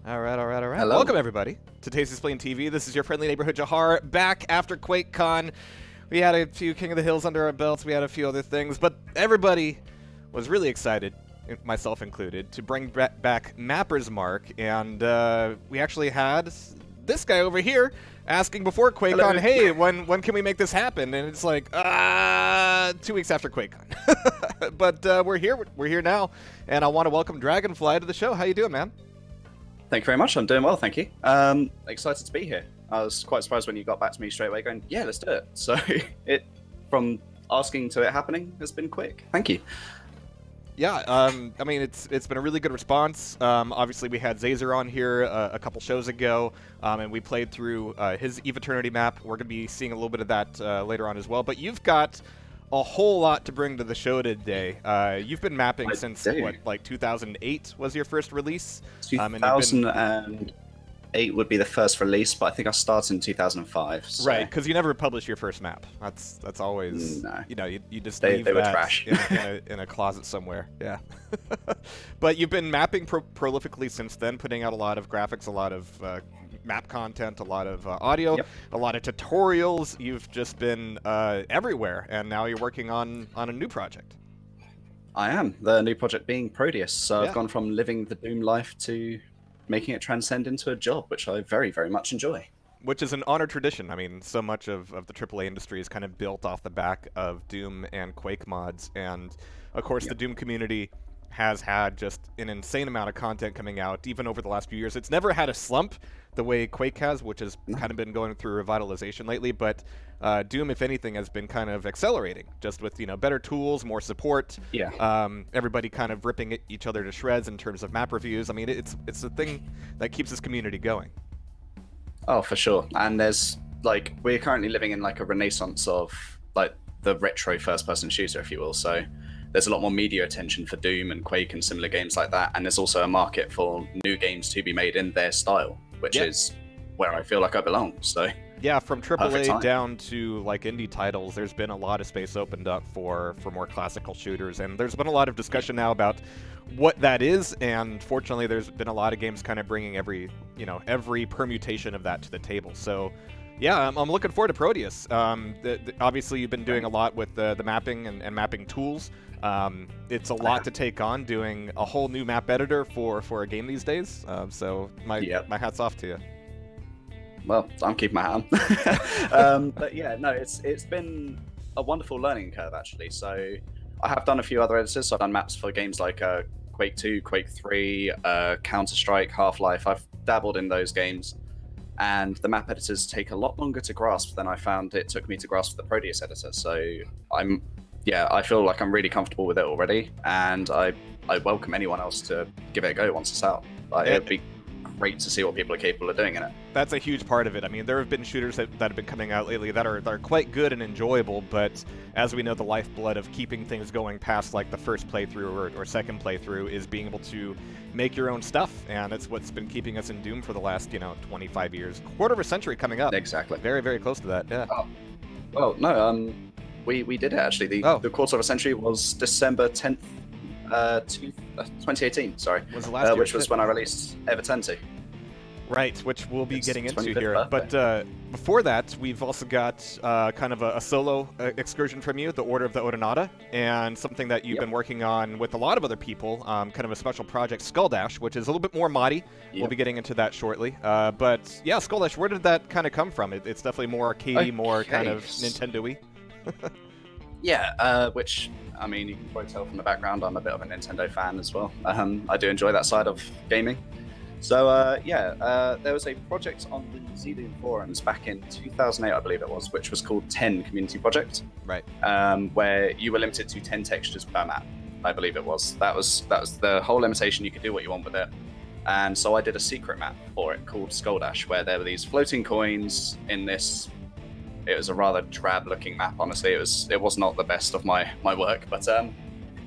All right. Hello. Welcome, everybody, to Tasty Explain TV. This is your friendly neighborhood Jahar, back after QuakeCon. We had a few King of the Hills under our belts. We had a few other things, but everybody was really excited, myself included, to bring back Mapper'S Mark, and we actually had this guy over here asking before QuakeCon, Hello. hey, when can we make this happen? And it's like, 2 weeks after QuakeCon. But we're here now, and I want to welcome Dragonfly to the show. How you doing, man? Thank you very much. I'm doing well, thank you. Excited to be here. I was quite surprised when you got back to me straight away going, yeah, let's do it. So it, from asking to it happening, has been quick. Thank you. Yeah, I mean, it's been a really good response. Obviously, we had Zazer on here a couple shows ago, and we played through his Eve Eternity map. We're going to be seeing a little bit of that later on as well. But you've got a whole lot to bring to the show today. You've been mapping since, what, like 2008 was your first release? 2008 would be the first release, but I think I started in 2005. So. Right, because you never published your first map. That's always, no. You know, you just they leave were that trash. in a closet somewhere. Yeah. But you've been mapping prolifically since then, putting out a lot of graphics, a lot of map content, a lot of audio, a lot of tutorials. You've just been everywhere, and now you're working on a new project. I am. The new project being Proteus. So I've gone from living the Doom life to making it transcend into a job, which I very, very much enjoy. Which is an honored tradition. I mean, so much of the AAA industry is kind of built off the back of Doom and Quake mods, and of course the Doom community has had just an insane amount of content coming out, even over the last few years. It's never had a slump the way Quake has, which has kind of been going through revitalization lately, but Doom, if anything, has been kind of accelerating, just with, you know, better tools, more support. Everybody kind of ripping each other to shreds in terms of map reviews. I mean, it's the thing that keeps this community going. Oh, for sure. And there's, like, we're currently living in, like, a renaissance of, like, the retro first-person shooter, if you will. So there's a lot more media attention for Doom and Quake and similar games like that. And there's also a market for new games to be made in their style, which is where I feel like I belong. So yeah, from AAA down to like indie titles, there's been a lot of space opened up for more classical shooters, and there's been a lot of discussion now about what that is. And fortunately, there's been a lot of games kind of bringing every permutation of that to the table. So yeah, I'm looking forward to Proteus. Obviously, you've been doing a lot with the mapping and mapping tools. It's a lot to take on, doing a whole new map editor for a game these days. So my hat's off to you. Well, I'm keeping my hat on. But yeah, no, it's been a wonderful learning curve, actually. So I have done a few other editors. So I've done maps for games like Quake 2, Quake 3, Counter-Strike, Half-Life. I've dabbled in those games. And the map editors take a lot longer to grasp than I found it took me to grasp the Proteus editor. So I feel like I'm really comfortable with it already. And I welcome anyone else to give it a go once it's out. It'd be great to see what people are capable of doing in it. That's a huge part of it. I mean, there have been shooters that have been coming out lately that are quite good and enjoyable, but as we know, the lifeblood of keeping things going past like the first playthrough or second playthrough is being able to make your own stuff, and it's what's been keeping us in Doom for the last 25 years, quarter of a century coming up. Exactly. Very, very close to that. Yeah. Oh. Well, no, we did it actually. The quarter of a century was December 10th. 2018, sorry, was the last year, which was when I released Ever 20. Right, which we'll be getting into here. Birthday. But before that, we've also got kind of a solo excursion from you, the Order of the Odonata, and something that you've been working on with a lot of other people, kind of a special project, Skull Dash, which is a little bit more moddy. We'll be getting into that shortly. But yeah, Skull Dash, where did that kind of come from? It's definitely more arcadey, more kind of Nintendo-y. Yeah, which, I mean, you can probably tell from the background, I'm a bit of a Nintendo fan as well. I do enjoy that side of gaming. So, there was a project on the ZDoom forums back in 2008, I believe it was, which was called 10 Community Project. Right. Where you were limited to 10 textures per map, I believe it was. That was the whole limitation. You could do what you want with it. And so I did a secret map for it called Skull Dash, where there were these floating coins in this. It was a rather drab-looking map, honestly. It was not the best of my work, but there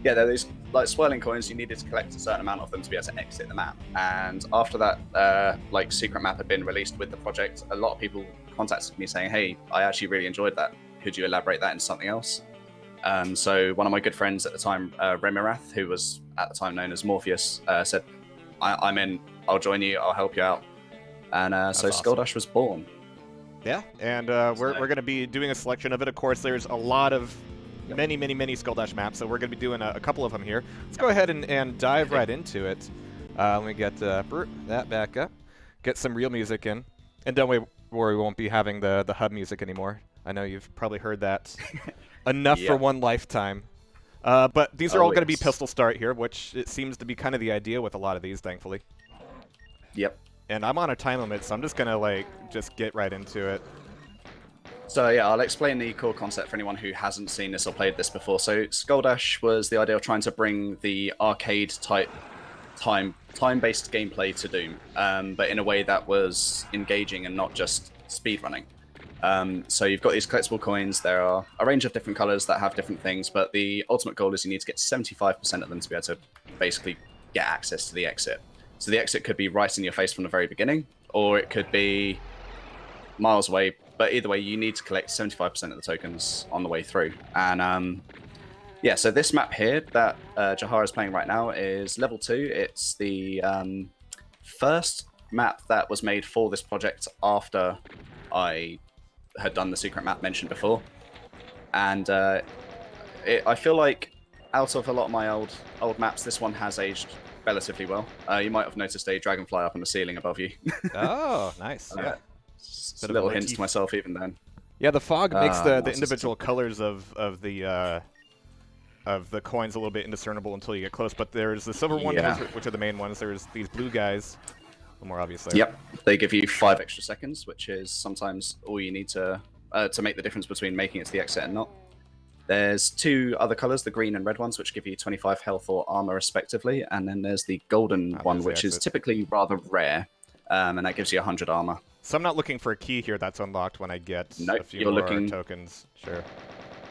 were these like swirling coins. You needed to collect a certain amount of them to be able to exit the map. And after that, secret map had been released with the project, a lot of people contacted me saying, "Hey, I actually really enjoyed that. Could you elaborate that into something else?" So one of my good friends at the time, Remirath, who was at the time known as Morpheus, said, "I'm in. I'll join you, I'll help you out. And so awesome. Skull Dash was born. Yeah, and we're going to be doing a selection of it. Of course, there's a lot of many Skull Dash maps, so we're going to be doing a couple of them here. Let's go ahead and dive right into it. Let me get that back up. Get some real music in. And don't worry, we won't be having the hub music anymore. I know you've probably heard that enough for one lifetime. But these are all going to be pistol start here, which it seems to be kind of the idea with a lot of these, thankfully. Yep. And I'm on a time limit, so I'm just going to, just get right into it. So yeah, I'll explain the core concept for anyone who hasn't seen this or played this before. So Skull Dash was the idea of trying to bring the arcade-type time-based gameplay to Doom, but in a way that was engaging and not just speedrunning. So you've got these collectible coins. There are a range of different colors that have different things, but the ultimate goal is you need to get 75% of them to be able to basically get access to the exit. So the exit could be right in your face from the very beginning, or it could be miles away. But either way, you need to collect 75% of the tokens on the way through. And yeah, so this map here that Jahar is playing right now is level 2. It's the first map that was made for this project after I had done the secret map mentioned before. And I feel like out of a lot of my old maps, this one has aged relatively well. You might have noticed a dragonfly up on the ceiling above you. Oh, nice. Yeah. Just a little hints to myself even then. Yeah, the fog makes the individual colors of the coins a little bit indiscernible until you get close. But there's the silver ones, which are the main ones. There's these blue guys, a little more obvious there. Yep, they give you 5 extra seconds, which is sometimes all you need to make the difference between making it to the exit and not. There's 2 other colors, the green and red ones, which give you 25 health or armor respectively, and then there's the golden one, which is typically rather rare, and that gives you 100 armor. So I'm not looking for a key here that's unlocked when I get a few more tokens. Sure.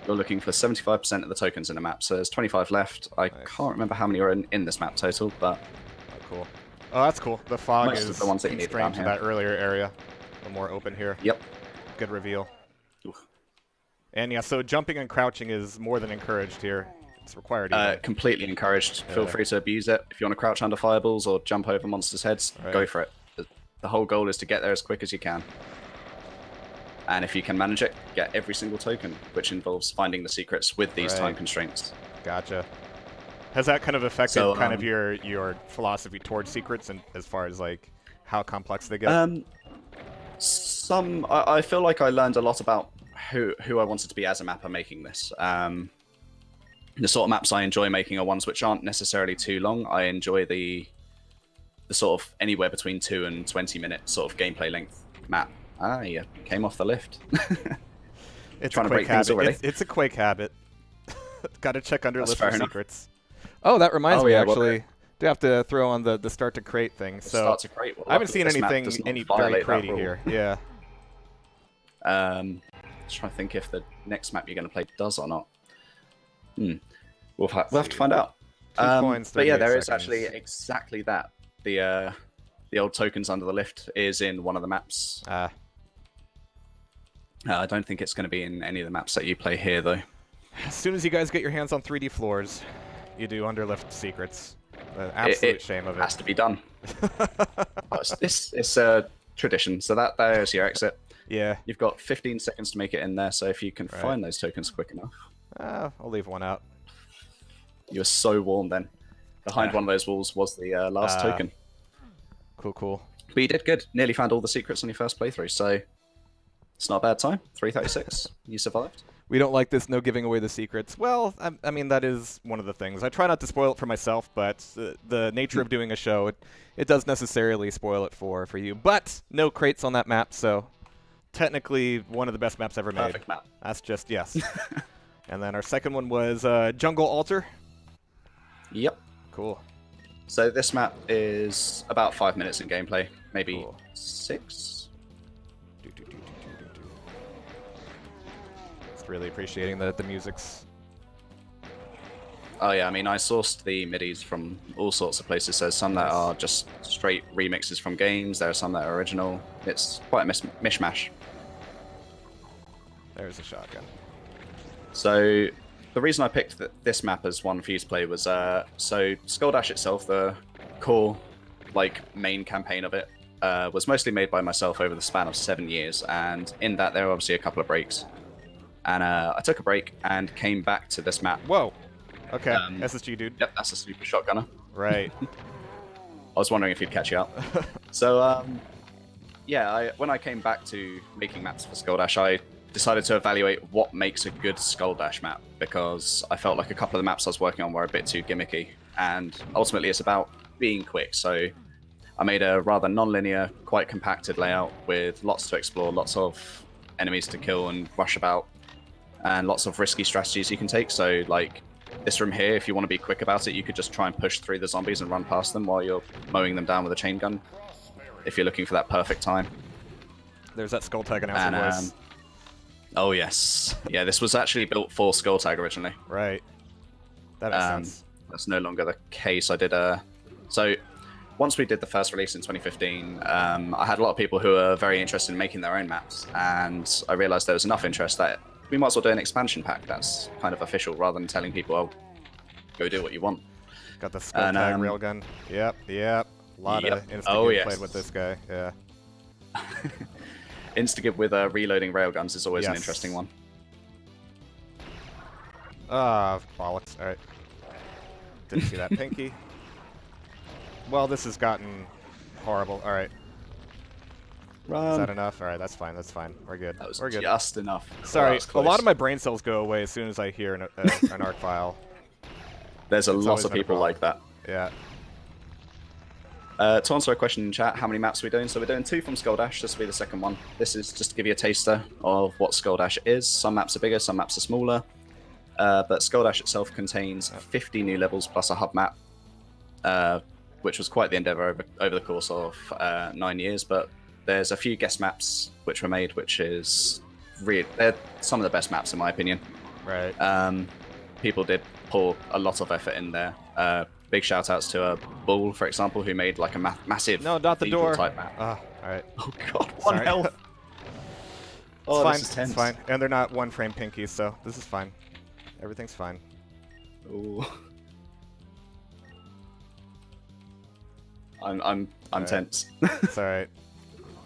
You're looking for 75% of the tokens in the map, so there's 25 left. I can't remember how many are in this map total, but... Oh, cool. Oh, that's cool. The fog most of the ones that you need strange to that earlier area. A more open here. Yep. Good reveal. And yeah, so jumping and crouching is more than encouraged here. It's required. Completely encouraged. Feel free to abuse it. If you want to crouch under fireballs or jump over monsters' heads, go for it. The whole goal is to get there as quick as you can. And if you can manage it, get every single token, which involves finding the secrets with these time constraints. Gotcha. Has that kind of affected kind of your philosophy towards secrets and as far as how complex they get? I feel like I learned a lot about who I wanted to be as a mapper making this. The sort of maps I enjoy making are ones which aren't necessarily too long. I enjoy the sort of anywhere between 2 and 20 minute sort of gameplay length map. Ah, yeah, came off the lift. It's trying a to break Quake things habit. already. It's a Quake habit. Got to check under list for enough. secrets. Oh, that reminds me, actually. Well, do have to throw on the start to crate thing. So start to crate. Well, I haven't seen anything very cratey rule. here. Yeah. Just trying to think if the next map you're going to play does or not. We'll have to find out. 2 coins, but yeah, there is seconds. actually exactly that. The old tokens under the lift is in one of the maps. I don't think it's going to be in any of the maps that you play here, though. As soon as you guys get your hands on 3D floors, you do underlift secrets. Absolute shame of it. It has to be done. It's a tradition. So there's your exit. Yeah. You've got 15 seconds to make it in there, so if you can find those tokens quick enough. I'll leave one out. You were so warm then. Behind one of those walls was the last token. Cool. But you did good. Nearly found all the secrets on your first playthrough, so it's not a bad time. 336. You survived. We don't like this no giving away the secrets. Well, I mean, that is one of the things. I try not to spoil it for myself, but the nature of doing a show, it does necessarily spoil it for you. But no crates on that map, so technically one of the best maps ever made. Perfect map. That's just, yes. And then our second one was Jungle Altar. Yep. Cool. So this map is about 5 minutes in gameplay, maybe 6. Just really appreciating the music's. Oh yeah, I mean, I sourced the midis from all sorts of places. There's some that are just straight remixes from games. There are some that are original. It's quite a mishmash. There's a shotgun. So the reason I picked this map as one for you to play was so Skull Dash itself, the core like main campaign of it was mostly made by myself over the span of 7 years, and in that there were obviously a couple of breaks. And I took a break and came back to this map. Whoa. Okay. SSG dude. Yep, that's a super shotgunner. Right. I was wondering if he'd catch you up. So, yeah, when I came back to making maps for Skull Dash, I decided to evaluate what makes a good Skull Dash map, because I felt like a couple of the maps I was working on were a bit too gimmicky, and ultimately it's about being quick. So I made a rather non-linear, quite compacted layout with lots to explore, lots of enemies to kill and rush about, and lots of risky strategies you can take. So, like, this room here, if you want to be quick about it, you could just try and push through the zombies and run past them while you're mowing them down with a chain gun, if you're looking for that perfect time. There's that Skull Tag announcer voice. Oh, yes. Yeah, this was actually built for Skull Tag originally. Right. That makes sense. That's no longer the case. I did So, once we did the first release in 2015, I had a lot of people who were very interested in making their own maps, and I realized there was enough interest that we might as well do an expansion pack that's kind of official, rather than telling people, oh, go do what you want. Got the Skull Tag railgun. Yep. A lot of insta played with this guy. Yeah. Insta-give with reloading railguns is always an interesting one. Bollocks. Alright. Didn't see that pinky. Well, this has gotten horrible. Alright. Run. Is that enough? Alright, that's fine. We're good. That was We're good. just enough. Sorry, a lot of my brain cells go away as soon as I hear an ARC file. There's a lot of people like that. Yeah. To answer a question in chat, how many maps are we doing? So we're doing 2 from Skull Dash. This will be the second one. This is just to give you a taster of what Skull Dash is. Some maps are bigger, some maps are smaller. But Skull Dash itself contains 50 new levels plus a hub map, which was quite the endeavor over the course of 9 years. But there's a few guest maps which were made, which is they're some of the best maps in my opinion. Right. People did pour a lot of effort in there. Big shout outs to Bull, for example, who made like a massive no, not the door type map. Alright. Oh god, one health. Oh, this is tense. It's fine. And they're not one frame pinkies, so this is fine. Everything's fine. Ooh. I'm tense. It's alright.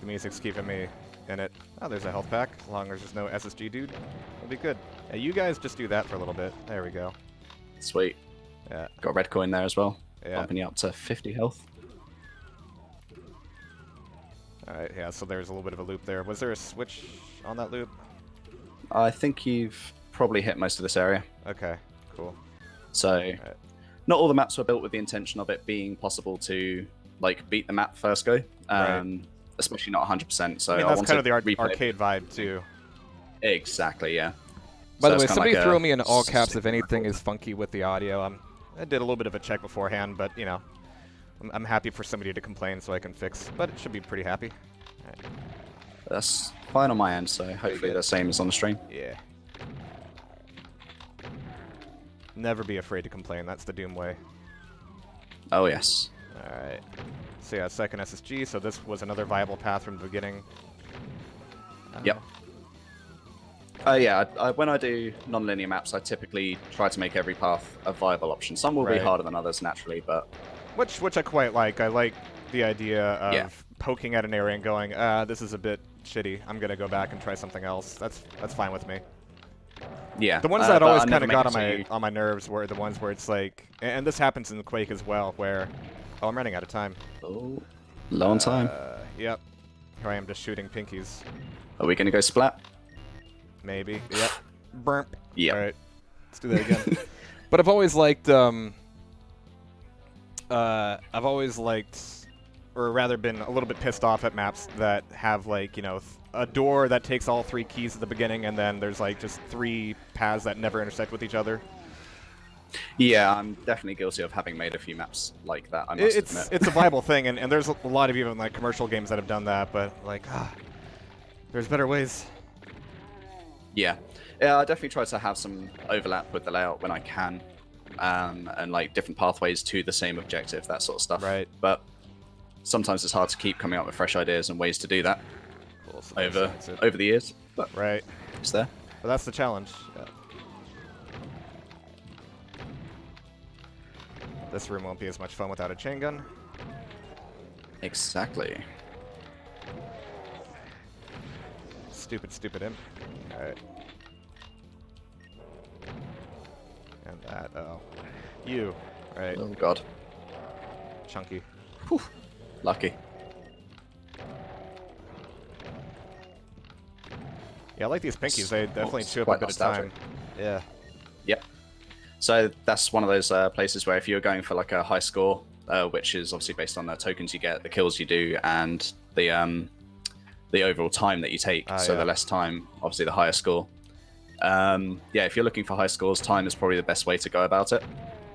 The music's keeping me in it. Oh, there's a health pack. As long as there's no SSG dude, it'll be good. Yeah, you guys just do that for a little bit. There we go. Sweet. Yeah. Got a red coin there as well. Yeah. Bumping you up to 50 health. Alright, yeah, so there's a little bit of a loop there. Was there a switch on that loop? I think you've probably hit most of this area. Okay, cool. So, not all the maps were built with the intention of it being possible to, like, beat the map first go. Especially not 100%. So I mean, that's kind of the arcade vibe, too. Exactly, yeah. By the way, somebody throw me in all caps if anything is funky with the audio. I did a little bit of a check beforehand, but, you know, I'm happy for somebody to complain so I can fix, but it should be pretty happy. Right. That's fine on my end, so hopefully the same as on the stream. Yeah. Never be afraid to complain. That's the Doom way. Oh, yes. Alright. So yeah, second SSG, so this was another viable path from the beginning. Yep. Yeah, when I do non-linear maps, I typically try to make every path a viable option. Some will be harder than others, naturally, but... Which I quite like. I like the idea of poking at an area and going, this is a bit shitty. I'm going to go back and try something else. That's fine with me. Yeah. The ones that always kind of got on my nerves were the ones where it's like... And this happens in the Quake as well, where... Oh, I'm running out of time. Oh, low on time. Yep. Here I am just shooting pinkies. Are we going to go splat? Maybe. Yep. Burp. Yep. Alright. Let's do that again. But I've always liked, or rather been a little bit pissed off at maps that have, like, you know, a door that takes all 3 keys at the beginning, and then there's, like, just 3 paths that never intersect with each other. Yeah, I'm definitely guilty of having made a few maps like that, I must admit. It's a viable thing, and there's a lot of even, like, commercial games that have done that, but, like, there's better ways. Yeah. Yeah, I definitely try to have some overlap with the layout when I can, and, like, different pathways to the same objective, that sort of stuff. Right. But sometimes it's hard to keep coming up with fresh ideas and ways to do that over the years. But it's there. But that's the challenge. Yeah. This room won't be as much fun without a chain gun. Exactly. Stupid imp. Alright. And that, oh. You. Right. Oh god. Chunky. Whew. Lucky. Yeah, I like these pinkies. They definitely chew up a Quite bit of time. nostalgic. Yeah. Yep. So that's one of those places where if you're going for like a high score, which is obviously based on the tokens you get, the kills you do, and the overall time that you take. So yeah. the less time, obviously, the higher score. Yeah, if you're looking for high scores, time is probably the best way to go about it.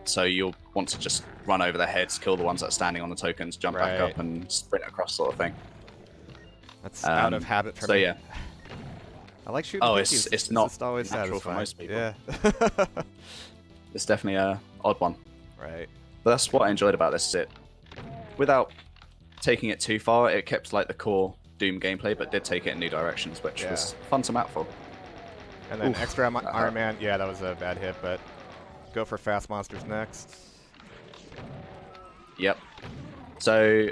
So you'll want to just run over their heads, kill the ones that are standing on the tokens, jump back up, and sprint across, sort of thing. That's out of habit for me. So yeah. I like shooting pinkies. It's not just always natural satisfying. for most people. Yeah. It's definitely a odd one. Right. But that's what I enjoyed about this. Is it, without taking it too far, it kept like the core Doom gameplay, but did take it in new directions, which was fun to map for. And then extra Iron Man. Yeah, that was a bad hit, but go for fast monsters next. Yep. So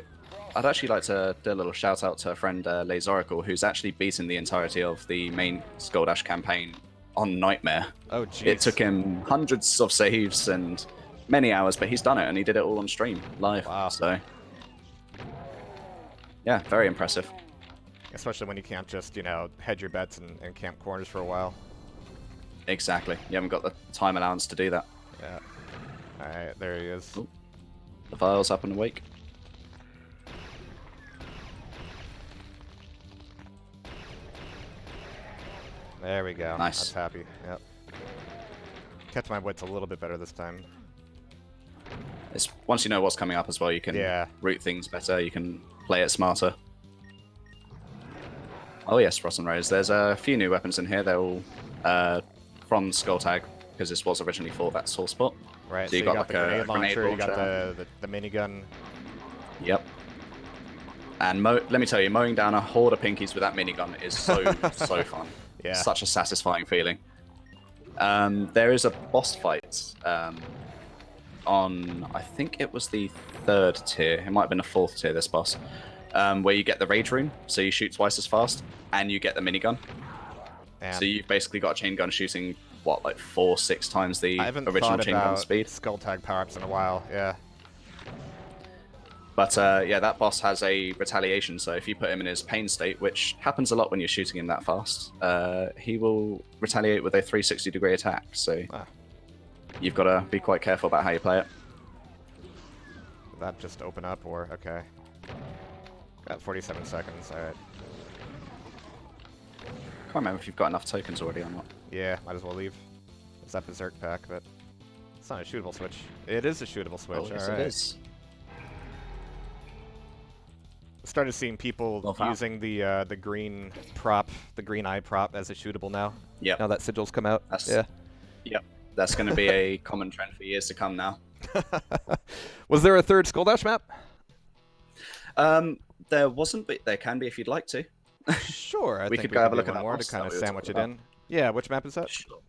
I'd actually like to do a little shout out to a friend, Lays Oracle, who's actually beaten the entirety of the main Skull Dash campaign on Nightmare. Oh, jeez. It took him hundreds of saves and many hours, but he's done it, and he did it all on stream, live. Wow. So, yeah, very impressive. Especially when you can't just, hedge your bets and camp corners for a while. Exactly. You haven't got the time allowance to do that. Yeah. Alright, there he is. Ooh. The file's up and awake. There we go. Nice. That's happy. Yep. Catch my wits a little bit better this time. It's, once you know what's coming up as well, you can route things better, you can play it smarter. Oh yes, Ross and Rose. There's a few new weapons in here. They're all from Skull Tag, because this was originally for that sore spot. Right, so you got like the grenade a launcher, you got the minigun. Yep. And let me tell you, mowing down a horde of pinkies with that minigun is so fun. Yeah. Such a satisfying feeling. There is a boss fight on, I think it was the 3rd tier. It might have been a 4th tier, this boss. Where you get the Rage Rune, so you shoot twice as fast, and you get the minigun. And so you've basically got a chain gun shooting, what, like 4-6 times the original chain gun speed? Skull Tag power-ups in a while, yeah. But yeah, that boss has a retaliation, so if you put him in his pain state, which happens a lot when you're shooting him that fast, he will retaliate with a 360-degree attack, so you've got to be quite careful about how you play it. Did that just open up, or... okay. Got 47 seconds, alright. Can't remember if you've got enough tokens already or not. Yeah, might as well leave. It's that Berserk pack, but it's not a shootable switch. It is a shootable switch, Oh, yes, alright. it is. Started seeing people using the green prop, the green eye prop as a shootable now. Yeah. Now that sigils come out. Yep. That's going to be a common trend for years to come now. Was there a 3rd Skull Dash map? There wasn't, but there can be if you'd like to. Sure. I we think could go have a look do at one that more boss to kind of that we were sandwich it talking in. Yeah, which map is that? Sure.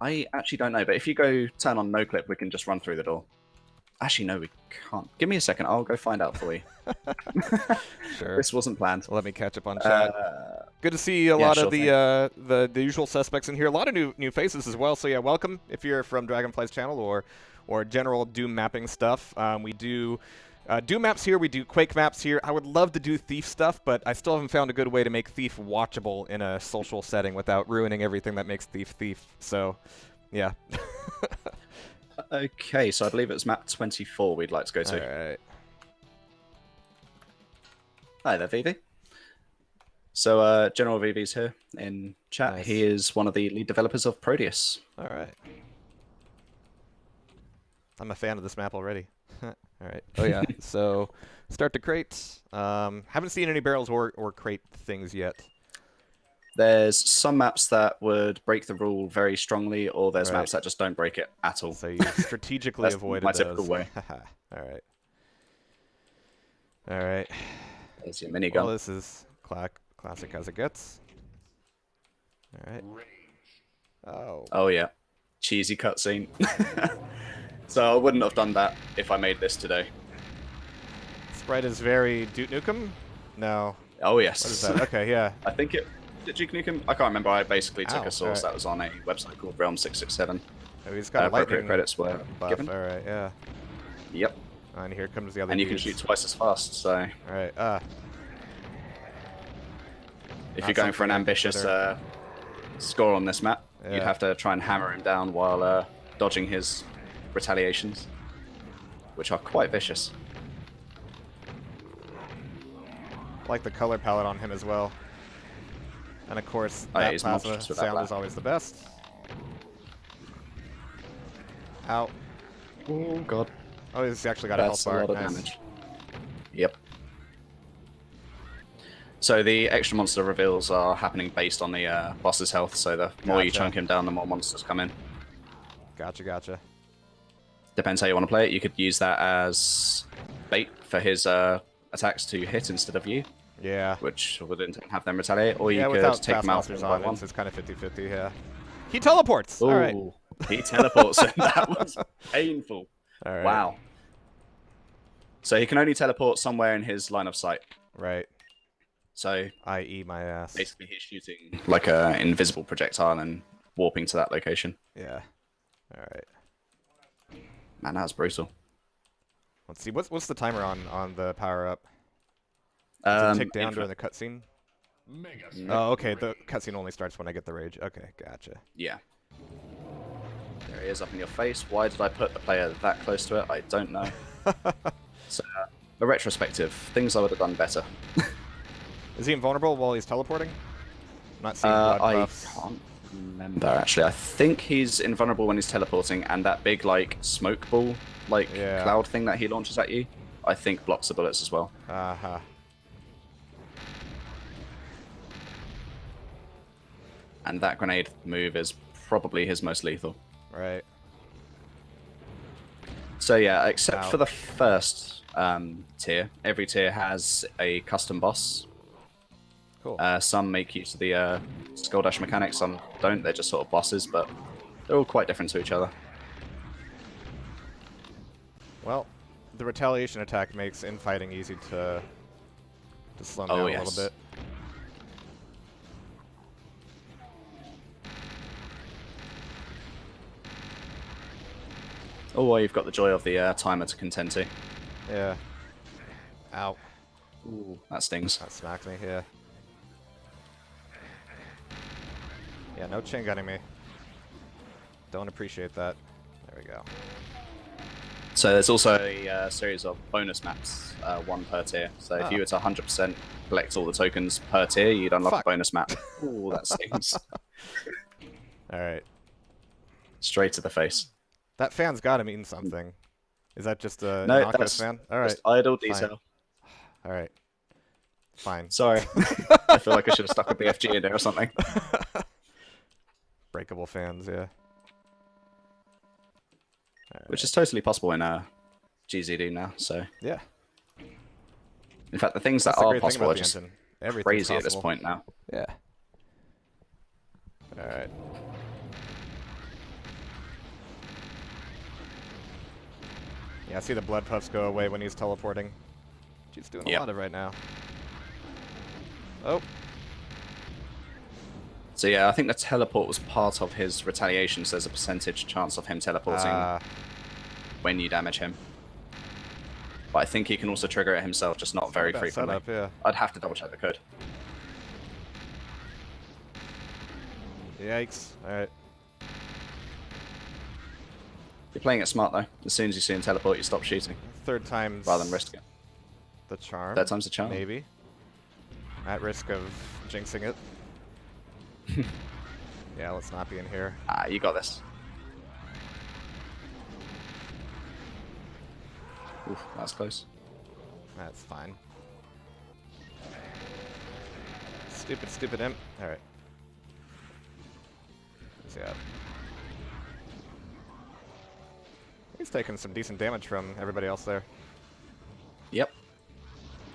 I actually don't know, but if you go turn on no clip, we can just run through the door. Actually, no, we can't. Give me a second. I'll go find out for you. Sure. This wasn't planned. Let me catch up on chat. Good to see a lot of the usual suspects in here. A lot of new faces as well. So yeah, welcome if you're from Dragonfly's channel or general Doom mapping stuff. We do Doom maps here. We do Quake maps here. I would love to do Thief stuff, but I still haven't found a good way to make Thief watchable in a social setting without ruining everything that makes Thief Thief. So, yeah. Okay, so I believe it's map 24 we'd like to go to. All right. Hi there, Vivi. So, General Vivi's here in chat. Nice. He is one of the lead developers of Proteus. All right. I'm a fan of this map already. All right. Oh, yeah. So, start the crates. Haven't seen any barrels or crate things yet. There's some maps that would break the rule very strongly, or there's maps that just don't break it at all. So you strategically avoided my those. typical way. All right. All right. There's your minigun. Well, this is classic as it gets. All right. Oh. Oh, yeah. Cheesy cutscene. So I wouldn't have done that if I made this today. It's Sprite is very Duke Nukem? No. Oh yes. What is that? Okay, yeah. I think it. Did Duke Nukem? I can't remember. I basically took Ow, a source that was on a website called Realm 667. Oh, he's got a Appropriate lightning credits were buff. given. All right, yeah. Yep. And here comes the other And you can dudes. shoot twice as fast. So All right. if Not you're going for an something I ambitious consider. score on this map, Yeah. you'd have to try and hammer him down while dodging his retaliations, which are quite vicious. I like the color palette on him as well. And of course, Oh, yeah, that he's plasma monstrous with that sound black. is always the best. Ow. Oh god. Oh, he's actually got a health That's a bar. lot of Nice. damage. Yep. So the extra monster reveals are happening based on the boss's health, so the more you Gotcha. chunk him down, the more monsters come in. Gotcha, gotcha. Depends how you want to play it. You could use that as bait for his attacks to hit instead of you, Yeah. which would in turn have them retaliate, or you Yeah, could without take fast them out monsters one by on, one. it's kind of 50-50, yeah. He teleports! All right. Ooh, he teleports, and that was painful. All right. Wow. So he can only teleport somewhere in his line of sight. Right. So I.e. my ass. basically he's shooting like an invisible projectile and warping to that location. Yeah. All right. Man, that was brutal. Let's see. What's the timer on the power-up? Does it tick down during the cutscene? Oh, okay. The cutscene only starts when I get the rage. Okay, gotcha. Yeah. There he is up in your face. Why did I put the player that close to it? I don't know. So, a retrospective. Things I would have done better. Is he invulnerable while he's teleporting? I'm not seeing blood I buffs. can't remember, actually. I think he's invulnerable when he's teleporting, and that big, like, smoke ball, like, Yeah. cloud thing that he launches at you, I think blocks the bullets as well. Uh-huh. And that grenade move is probably his most lethal. Right. So yeah, except Wow. for the first tier, every tier has a custom boss. Cool. Some make use of the skull dash mechanics, some don't. They're just sort of bosses, but they're all quite different to each other. Well, the retaliation attack makes infighting easy to slow him Oh, down a yes. little bit. Oh, well, you've got the joy of the timer to contend to. Yeah. Ow. Ooh, that stings. That smacked me, yeah. Yeah, no chain gunning me. Don't appreciate that. There we go. So there's also a series of bonus maps, one per tier. So if Oh. you were to 100% collect all the tokens per tier, you'd unlock Fuck. a bonus map. Ooh, that stings. Alright. Straight to the face. That fan's gotta mean something. Is that just a No, innocuous that's fan? Alright. just idle fine. detail. Alright. Fine. Sorry. I feel like I should have stuck a BFG in there or something. Breakable fans, yeah. Which is totally possible in GZD now, so... Yeah. In fact, the things That's that the are great thing possible about are the just engine. Everything's crazy at this possible. point now. Yeah. Alright. Yeah, I see the blood puffs go away when he's teleporting. He's doing a Yep. lot of right now. Oh, So yeah, I think the teleport was part of his retaliation, so there's a percentage chance of him teleporting when you damage him. But I think he can also trigger it himself, just not very that frequently. setup, yeah. I'd have to double check the code. Yikes. Alright. You're playing it smart though. As soon as you see him teleport, you stop shooting, Third time's rather than risk it. the charm. Third time's the charm. Maybe. At risk of jinxing it. Yeah, let's not be in here. Ah, you got this. Oof, that's close. That's fine. Stupid, stupid imp. Alright. Yeah. He's taking some decent damage from everybody else there. Yep.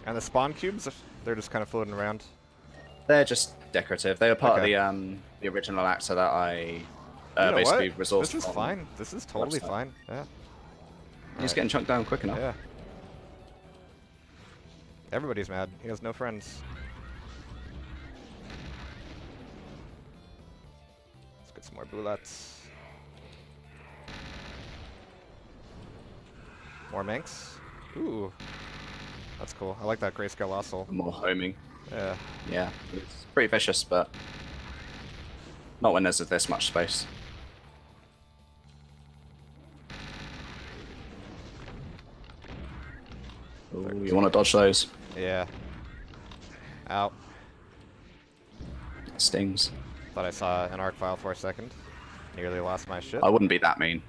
And the spawn cubes, they're just kind of floating around. They're just decorative. They were part Okay. of the original actor that I You know basically what? resourced This is from. fine. This is totally website. fine. Yeah. He's Alright. getting chunked down quick enough. Yeah. Everybody's mad. He has no friends. Let's get some more bullets. More Manx. Ooh. That's cool. I like that grayscale Ossel. More homing. Yeah. Yeah, it's pretty vicious, but not when there's this much space. Ooh, you want to dodge those? Yeah. Ow. It stings. Thought I saw an arc file for a second. Nearly lost my shit. I wouldn't be that mean.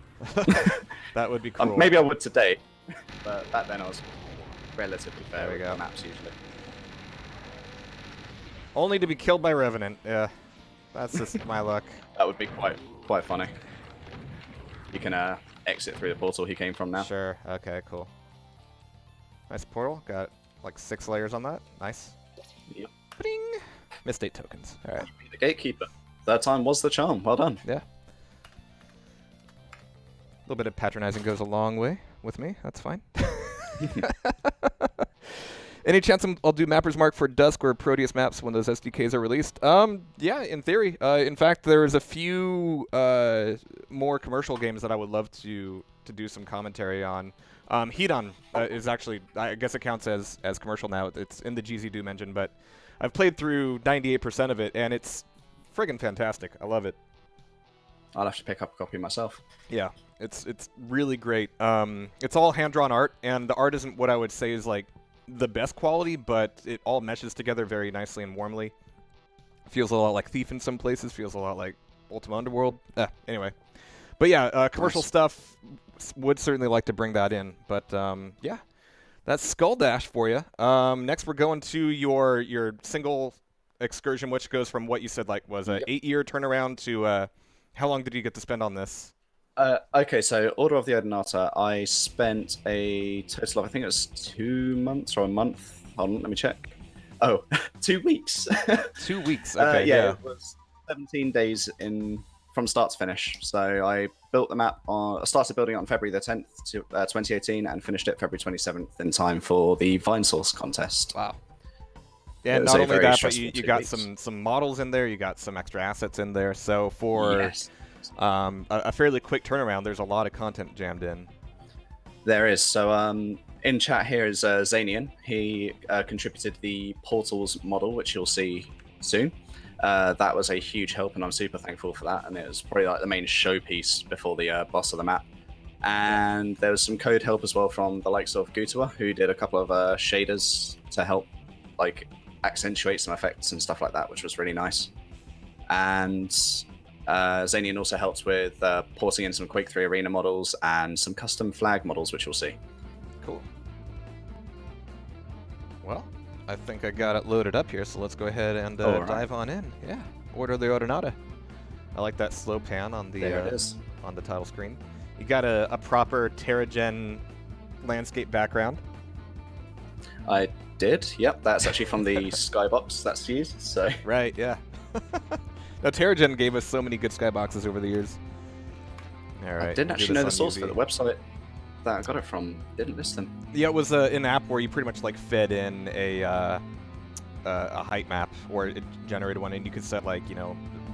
That would be cool. Maybe I would today, but back then I was relatively fair There we with go. the maps usually. Only to be killed by Revenant. Yeah. That's just my luck. That would be quite funny. You can exit through the portal he came from now. Sure. Okay, cool. Nice portal. Got like 6 layers on that. Nice. Yep. Ding! Misstate tokens. All right. Be the gatekeeper. Third time was the charm. Well done. Yeah. A little bit of patronizing goes a long way with me. That's fine. Any chance I'll do Mapper's Mark for Dusk or Proteus maps when those SDKs are released? Yeah, in theory. In fact, there's a few more commercial games that I would love to do some commentary on. Hedon is actually, I guess it counts as commercial now. It's in the GZ Doom engine, but I've played through 98% of it, and it's friggin' fantastic. I love it. I'll have to pick up a copy myself. Yeah, it's really great. It's all hand-drawn art, and the art isn't what I would say is like the best quality, but it all meshes together very nicely and warmly. Feels a lot like Thief in some places. Feels a lot like Ultima Underworld. Anyway. But yeah, commercial stuff, would certainly like to bring that in. But yeah, that's Skull Dash for you. Next, we're going to your single excursion, which goes from what you said like was an 8-year turnaround to how long did you get to spend on this? Okay, so Order of the Odinata, I spent a total of, I think it was 2 months or a month. Hold on, let me check. Oh, 2 weeks. 2 weeks, okay, yeah, yeah. it was 17 days from start to finish. So I built the map I started building it on February the 10th, 2018, and finished it February 27th in time for the Vine Source contest. Wow. Yeah, It was not a only very that, but stressful you 2 got weeks. some models in there, you got some extra assets in there. So for Yes. a fairly quick turnaround, there's a lot of content jammed in. There is. So in chat here is Zanian. He contributed the Portals model, which you'll see soon. That was a huge help, and I'm super thankful for that. And it was probably like the main showpiece before the boss of the map. And there was some code help as well from the likes of Gutua, who did a couple of shaders to help like accentuate some effects and stuff like that, which was really nice. And Zanian also helped with porting in some Quake 3 arena models and some custom flag models, which you'll see. Cool. Well, I think I got it loaded up here, so let's go ahead and Alright. dive on in. Yeah, Order of the Odinata. I like that slow pan on the There it is. on the title screen. You got a proper Terragen landscape background. I did. Yep, that's actually from the skybox that's used. So Right, yeah. Now, Terragen gave us so many good skyboxes over the years. All right. I didn't we'll do actually know the this source on for the UV. website that I got it from. Didn't list them. Yeah, it was an app where you pretty much like fed in a height map, or it generated one, and you could set like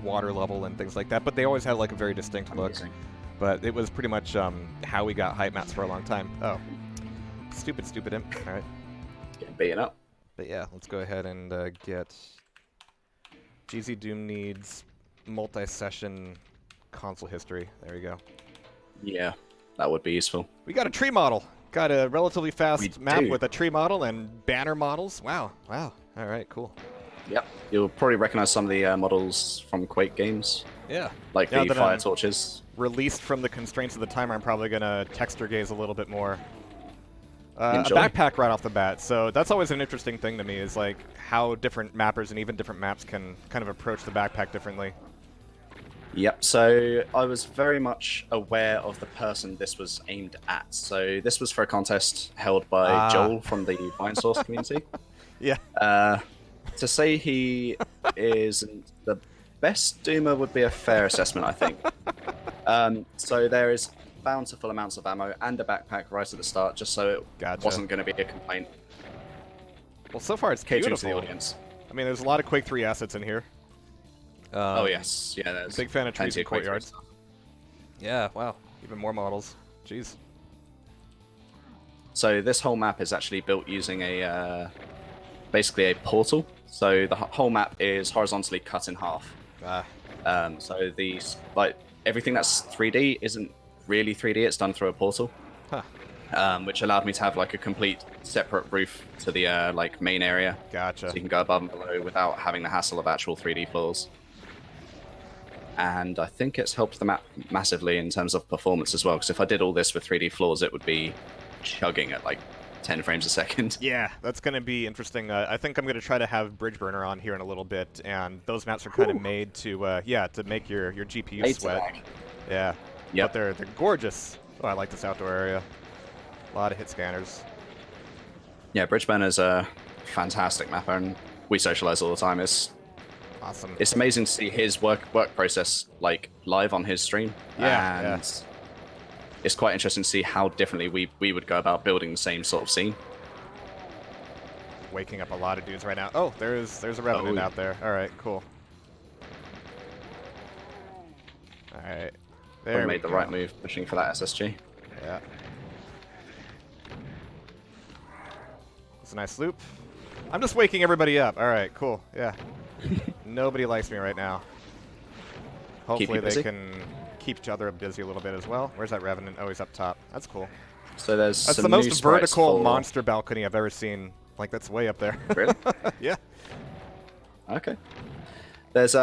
water level and things like that. But they always had like a very distinct look. Amazing. But it was pretty much how we got height maps for a long time. Oh, stupid imp. All right. Getting beaten up. But yeah, let's go ahead and get GZ Doom needs multi-session console history. There we go. Yeah, that would be useful. We got a tree model. Got a relatively fast We map do. with a tree model and banner models. Wow. All right, cool. Yep. You'll probably recognize some of the models from Quake games, Yeah. like Now the that fire I'm torches. released from the constraints of the timer, I'm probably going to texture gaze a little bit more. A Enjoy. backpack right off the bat. So that's always an interesting thing to me, is like how different mappers and even different maps can kind of approach the backpack differently. Yep, so I was very much aware of the person this was aimed at. So this was for a contest held by Joel from the Vine Source community. Yeah. To say he isn't the best Doomer would be a fair assessment, I think. So there is bountiful amounts of ammo and a backpack right at the start, just so it Gotcha. wasn't going to be a complaint. Well, so far it's catering to the beautiful. audience. I mean, there's a lot of Quake 3 assets in here. Oh yes, yeah. There's Big fan of trees plenty and of Quake 3 courtyards. stuff. Yeah, wow. Even more models. Jeez. So this whole map is actually built using a basically a portal. So the whole map is horizontally cut in half. Ah, So these like everything that's 3D isn't really 3D. It's done through a portal, huh. which allowed me to have like a complete separate roof to the like main area. Gotcha. So you can go above and below without having the hassle of actual 3D floors. And I think it's helped the map massively in terms of performance as well. Because if I did all this with 3D floors, it would be chugging at like 10 frames a second. Yeah, that's going to be interesting. I think I'm going to try to have Bridge Burner on here in a little bit, and those maps are kind of made to, yeah, to make your GPU Made to sweat. lag. Yeah, Yep. but they're gorgeous. Oh, I like this outdoor area. A lot of hit scanners. Yeah, Bridgeburner's a fantastic mapper, and we socialize all the time. Awesome. It's amazing to see his work process like live on his stream. Yeah, and it's quite interesting to see how differently we would go about building the same sort of scene. Waking up a lot of dudes right now. Oh, there's a Revenant yeah. out there. All right, cool. All right. There We we made the go. right move pushing for that SSG. Yeah. It's a nice loop. I'm just waking everybody up. All right, cool. Yeah. Nobody likes me right now. Hopefully you they busy. can keep each other busy a little bit as well. Where's that Revenant? Oh, he's up top. That's cool. So there's That's some the new most sprites vertical for... monster balcony I've ever seen. Like, that's way up there. Really? Yeah. Okay. There's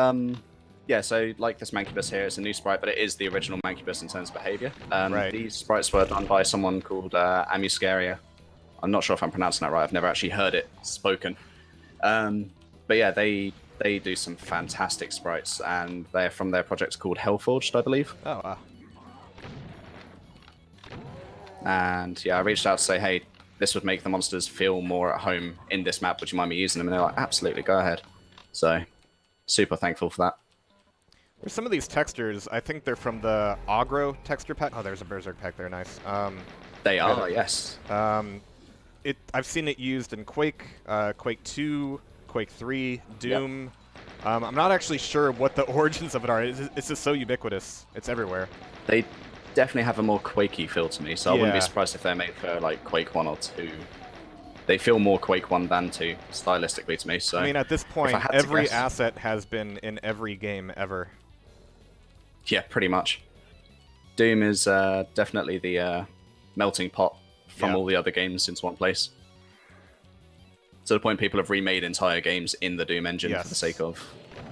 yeah, so like this Mancubus here, it's a new sprite, but it is the original Mancubus in terms of behavior. Right. These sprites were done by someone called Amuscaria. I'm not sure if I'm pronouncing that right. I've never actually heard it spoken. But yeah, they do some fantastic sprites, and they're from their project called Hellforged, I believe. Oh, wow. And yeah, I reached out to say, hey, this would make the monsters feel more at home in this map. Would you mind me using them? And they're like, absolutely, go ahead. So super thankful for that. There's some of these textures. I think they're from the Agro texture pack. Oh, there's a Berserk pack there. Nice. They are, yes. I've seen it used in Quake, Quake 2, Quake 3, Doom. Yep. I'm not actually sure what the origins of it are. It's just so ubiquitous. It's everywhere. They definitely have a more Quakey feel to me, so I wouldn't be Yeah. surprised if they're made for like Quake 1 or 2. They feel more Quake 1 than 2, stylistically to me. So I mean, at this point, had to every guess- asset has been in every game ever. yeah, pretty much. Doom is definitely the melting pot from all the other games into one place. To the point people have remade entire games in the Doom engine for the Yes. sake of,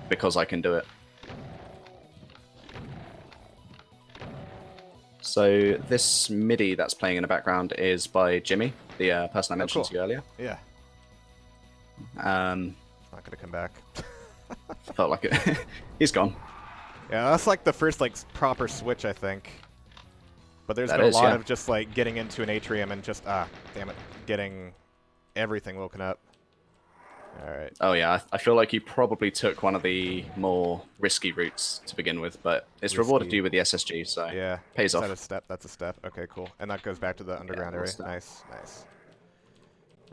because I can do it. So this MIDI that's playing in the background is by Jimmy, the person I mentioned cool. to you earlier. Yeah. Um, Not gonna come back. felt like it. He's gone. Yeah, that's like the first like proper switch, I think. But there's That been is, a lot yeah. of just like getting into an atrium and just damn it, getting everything woken up. All right. Oh yeah, I feel like you probably took one of the more risky routes to begin with, but it's rewarded Risky. you with the SSG, so Yeah. pays Is that off. a step? That's a step. Okay, cool. And that goes back to the underground little area. step. Nice, nice.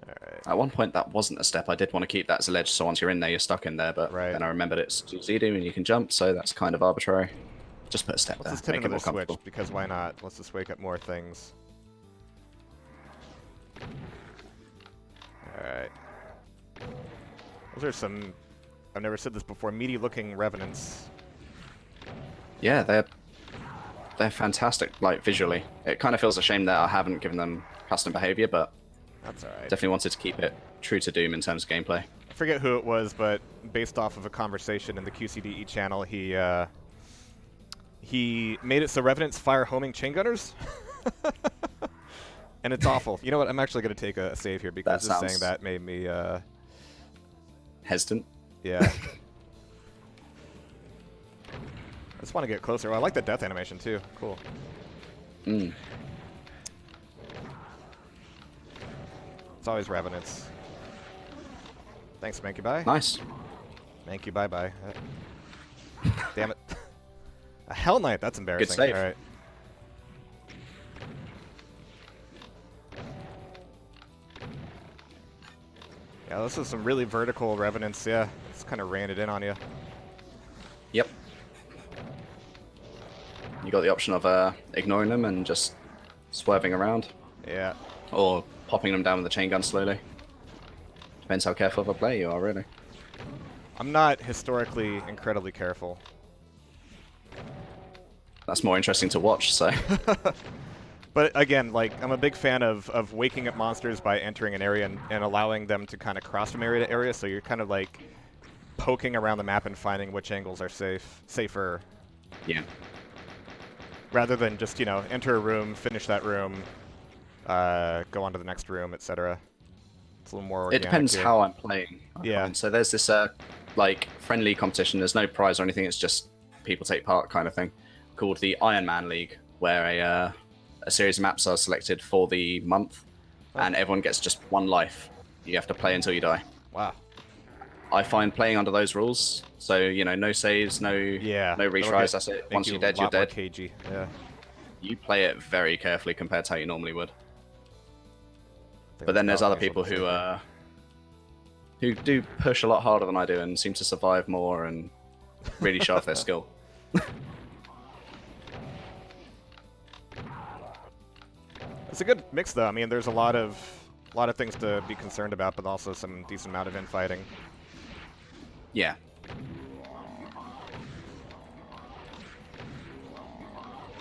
All right. At one point, that wasn't a step. I did want to keep that as a ledge, so once you're in there, you're stuck in there. But Right. then I remembered it's Zudu and you can jump, so that's kind of arbitrary. Just put a step Let's there, just hit make it another more switch comfortable. because why not? Let's just wake up more things. All right. Those are some. I've never said this before. Meaty-looking revenants. Yeah, they're fantastic, like visually. It kind of feels a shame that I haven't given them custom behavior, but That's all right. definitely wanted to keep it true to Doom in terms of gameplay. I forget who it was, but based off of a conversation in the QCDE channel, he made it so revenants fire homing chain gunners. And it's awful. You know what? I'm actually going to take a save here because That just sounds- saying that made me, Hesitant. yeah. I just want to get closer. Oh, I like the death animation too. Cool. Mm. It's always revenants. Thanks, Manky Bye. Nice. Manky Bye Bye. Damn it. A Hell Knight. That's embarrassing. save. All right. Yeah, this is some really vertical revenants. Yeah, it's kind of ran it in on you. Yep. You got the option of ignoring them and just swerving around, Yeah. or popping them down with the chain gun slowly. Depends how careful of a player you are, really. I'm not historically incredibly careful. That's more interesting to watch, so. But again, like, I'm a big fan of waking up monsters by entering an area and allowing them to kind of cross from area to area, so you're kind of like poking around the map and finding which angles are safer. Yeah. Rather than just, you know, enter a room, finish that room, go on to the next room, etc. It's a little more organic. It depends here. how I'm playing. Yeah. So there's this like friendly competition. There's no prize or anything. It's just people take part kind of thing, called the Iron Man League, where a series of maps are selected for the month, and everyone gets just one life. You have to play until you die. Wow. I find playing under those rules, so you know, no saves, no retries. That's it. Once you're dead, you're dead. Cagey. Yeah. You play it very carefully compared to how you normally would. But then there's other people who do push a lot harder than I do and seem to survive more and really show off their skill. It's a good mix, though. I mean, there's a lot of things to be concerned about, but also some decent amount of infighting. Yeah.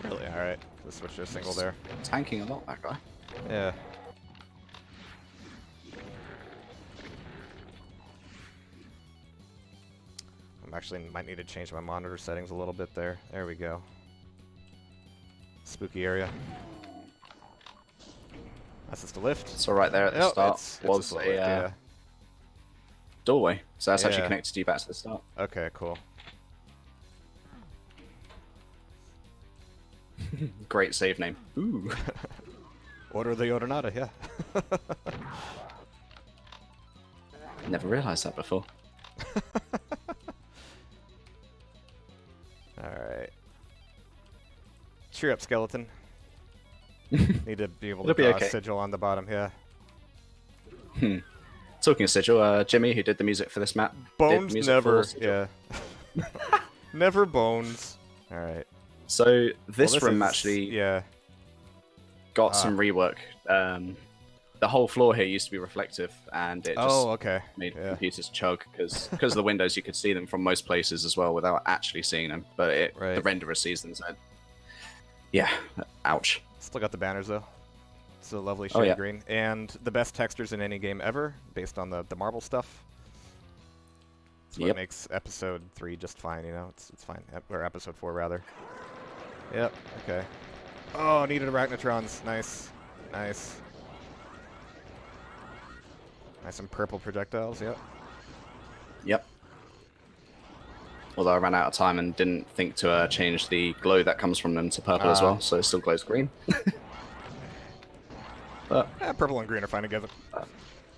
Really? All right. Let's switch to a single there. Tanking a lot, that guy. Yeah. I actually might need to change my monitor settings a little bit there. There we go. Spooky area. That's just a lift. So right there at the start was a doorway. So that's actually connected you back to the start. Okay, cool. Great save name. Ooh. Order the Ordinata, yeah. Never realized that before. Alright. Cheer up, skeleton. Need to be able to draw a sigil on the bottom, yeah. Talking of sigil, Jimmy, who did the music for this map. Bones never, yeah. Never Bones. Alright. So this room actually got some rework. The whole floor here used to be reflective, and it just made computers chug because of the windows you could see them from most places as well without actually seeing them. But the renderer sees them, so yeah, ouch. Still got the banners though. It's a lovely shade green, and the best textures in any game ever, based on the marble stuff. It's what makes episode 3 just fine, you know. It's fine, or episode 4 rather. Yep. Okay. Oh, needed arachnotrons. Nice. Nice. Nice and purple projectiles, yep. Yep. Although I ran out of time and didn't think to change the glow that comes from them to purple as well, so it still glows green. But yeah, purple and green are fine together.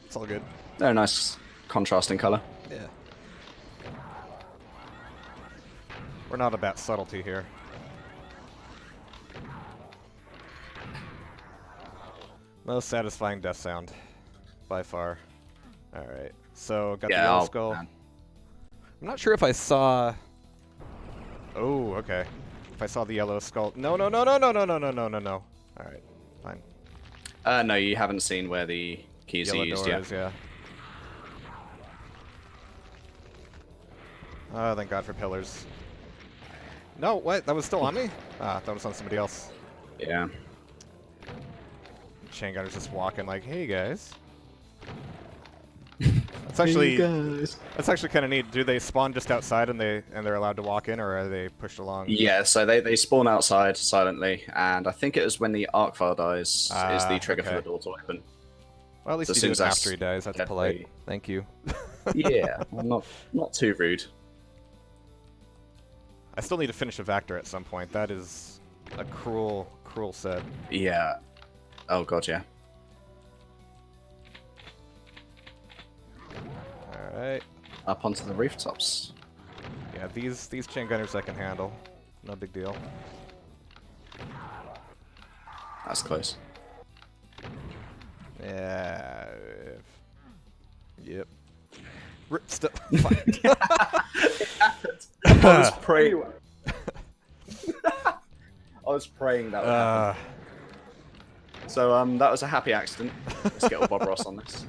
It's all good. They're a nice contrasting color. Yeah. We're not about subtlety here. Most satisfying death sound, by far. Alright, so got the yellow skull. Man. I'm not sure if I saw... Oh, okay. If I saw the yellow skull... No. Alright, fine. No, you haven't seen where the keys are used yet. Yeah. Oh, thank God for pillars. No, what? That was still on me? Ah, that was on somebody else. Yeah. Chain gunner's just walking like, hey guys. That's actually kind of neat. Do they spawn just outside and they're allowed to walk in, or are they pushed along? Yeah, so they spawn outside silently, and I think it was when the arc file dies is the trigger for the door to open. Well, at least you do it after he dies. That's polite. Thank you. Yeah, well, not too rude. I still need to finish a Vector at some point. That is a cruel set. Yeah. Oh god, yeah. Alright. Up onto the rooftops. Yeah, these chain gunners I can handle. No big deal. That's close. Yeah. Yep. It happened. I was praying. I was praying that would happen. So that was a happy accident. Let's get all Bob Ross on this.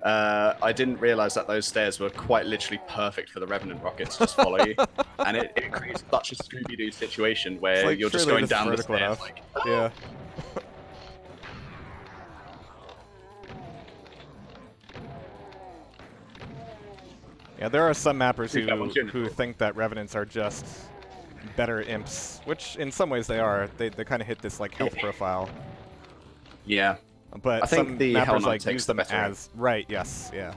I didn't realise that those stairs were quite literally perfect for the Revenant rocket to just follow you, and it creates such a Scooby-Doo situation where like, you're just going down the stairs. Like, yeah. Yeah, there are some mappers who think that Revenants are just better imps, which in some ways they are. They kind of hit this like health profile. Yeah. But I think some the mappers Hell Knight like takes use the them better as right. Yes, yeah.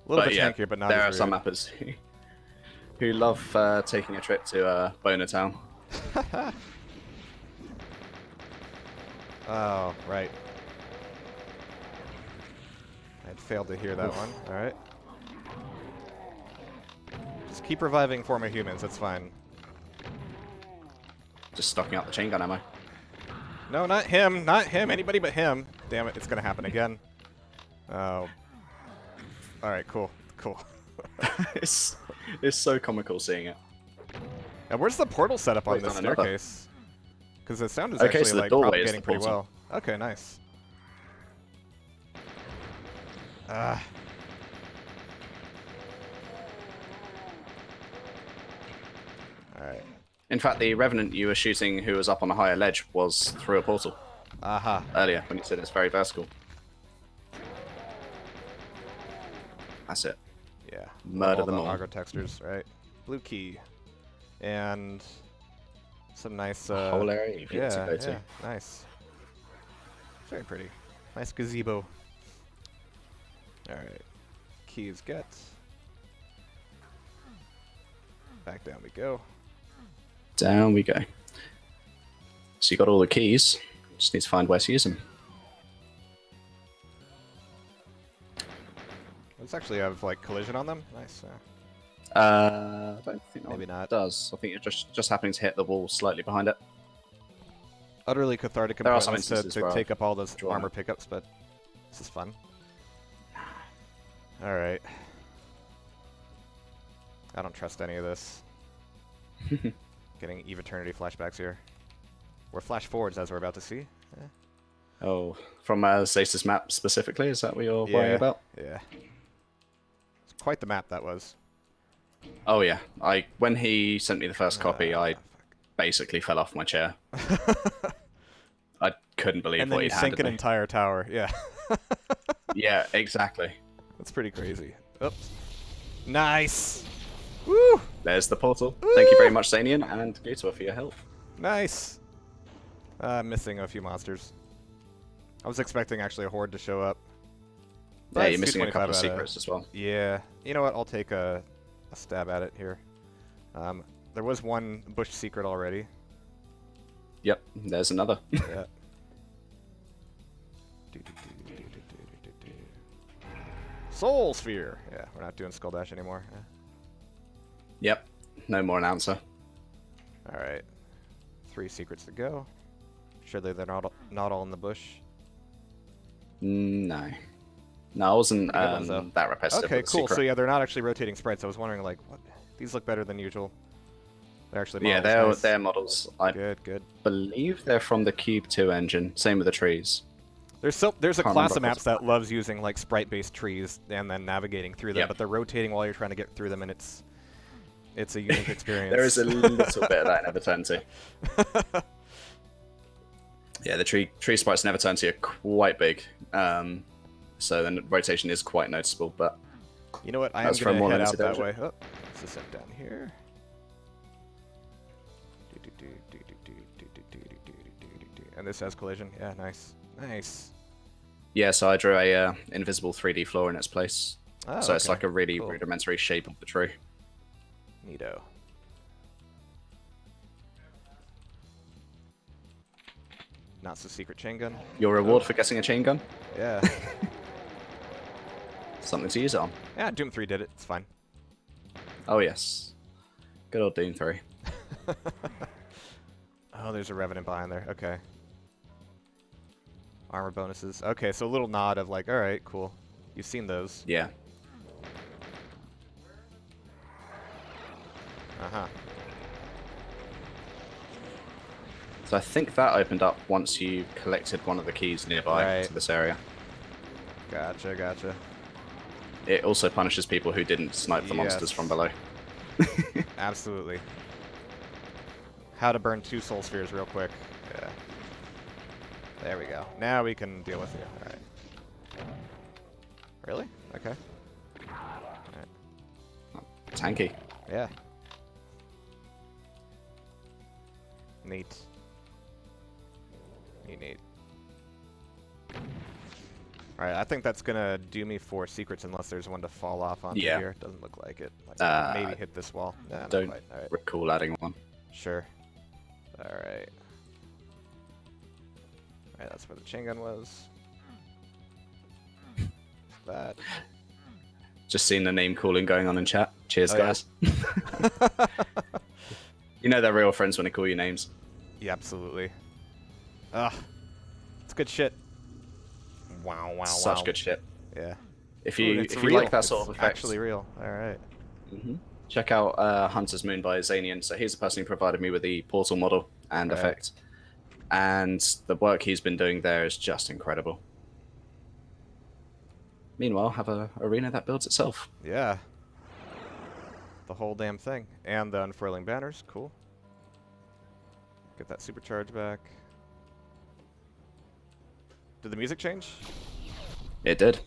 A little bit tankier, but not there as are some rude. mappers who love taking a trip to Boner Town. Oh, right. I'd failed to hear that one. All right. Just keep reviving former humans. That's fine. Just stocking up the chain gun ammo. No, not him. Not him. Anybody but him. Damn it. It's going to happen again. Oh. All right. Cool. Cool. it's so comical seeing it. And where's the portal setup on Wait, this on another. staircase? Because the sound is Okay, actually so the like doorway is propagating the pretty portal. well. Okay, nice. Ah. Alright. In fact, the Revenant you were shooting who was up on a higher ledge was through a portal Aha. earlier when you said it's very vertical. That's it. Yeah. Murder them all. Agro textures, right? Blue key. And some nice Whole area you get to go to. yeah, nice. Very pretty. Nice gazebo. Alright. Keys get. Back down we go. Down we go. So you got all the keys. Just need to find where to use them. Let's actually have like collision on them. Nice. I don't think Maybe that not. does. I think it just happening to hit the wall slightly behind it. Utterly cathartic There are some components to instances where take up all those drawn armor it. pickups, but this is fun. Alright. I don't trust any of this. Getting Eve Eternity flashbacks here. We're flash forwards as we're about to see. Oh, from Zace's map specifically? Is that what you're worrying about? Yeah. It's quite the map that was. Oh yeah. When he sent me the first copy, I fuck. basically fell off my chair. I couldn't believe And then what you he'd sink handed an me. entire tower. Yeah. Yeah, exactly. That's pretty crazy. Oops. Nice! Woo! There's the portal. Thank you very much, Zanian and Gutua, for your help. Nice! Missing a few monsters. I was expecting actually a horde to show up. Yeah, But you're missing a 225 couple of out secrets as well. Yeah. You know what? I'll take a stab at it here. There was one bush secret already. Yep, there's another. Yeah. Soul Sphere! Yeah, we're not doing Skull Dash anymore. Yep, no more announcer. Alright. 3 secrets to go. Surely they're not all in the bush. No. No, I wasn't Pretty good ones, though. that repetitive. Okay, with the cool. secret. So yeah, they're not actually rotating sprites. I was wondering, like, what? These look better than usual. They're actually models. Yeah, Nice. they're models. I Good. believe they're from the Cube 2 engine. Same with the trees. There's a Can't class of remember maps that loves using like sprite-based trees and then navigating through them, Yep. but they're rotating while you're trying to get through them, and it's a unique experience. There is a little bit of that I never turn to. Yeah, the tree sprites never turn to are quite big. So then rotation is quite noticeable, but You know what? I am That's for going a to more head out limited that version. way. Oh, let's just head down here. And this has collision. Yeah, nice. Nice. yeah, so I drew a invisible 3D floor in its place. Oh, So it's okay. like a really Cool. rudimentary shape of the tree. Neato. Not so secret chain gun. Your reward for getting a chain gun? Yeah. Something to use it on. Yeah, Doom 3 did it. It's fine. Oh yes. Good old Doom 3. Oh, there's a Revenant behind there. Okay. Armor bonuses. Okay, so a little nod of like, alright, cool. You've seen those. Yeah. Uh-huh. So I think that opened up once you collected one of the keys nearby to this area. Gotcha, gotcha. It also punishes people who didn't snipe the monsters from below. Absolutely. How to burn 2 soul spheres real quick. Yeah. There we go. Now we can deal with you. Alright. Really? Okay. Alright. Tanky. Yeah. Neat. Neat. Alright, I think that's gonna do me for secrets unless there's one to fall off onto here. Doesn't look like it. Like, maybe hit this wall. Nah, don't not quite. All right. recall adding one. Sure. Alright. Alright, that's where the chain gun was. That. Just seeing the name calling going on in chat. Cheers, guys. Yeah. You know they're real friends when they call you names. Yeah, absolutely. Ugh. It's good shit. Wow. Such good shit. Yeah. If you real. like that sort of effect, actually real. All right. Check out Hunter's Moon by Zanian. So he's the person who provided me with the portal model and effect, and the work he's been doing there is just incredible. Meanwhile, have a arena that builds itself. Yeah. The whole damn thing, and the unfurling banners. Cool. Get that supercharge back. Did the music change? It did.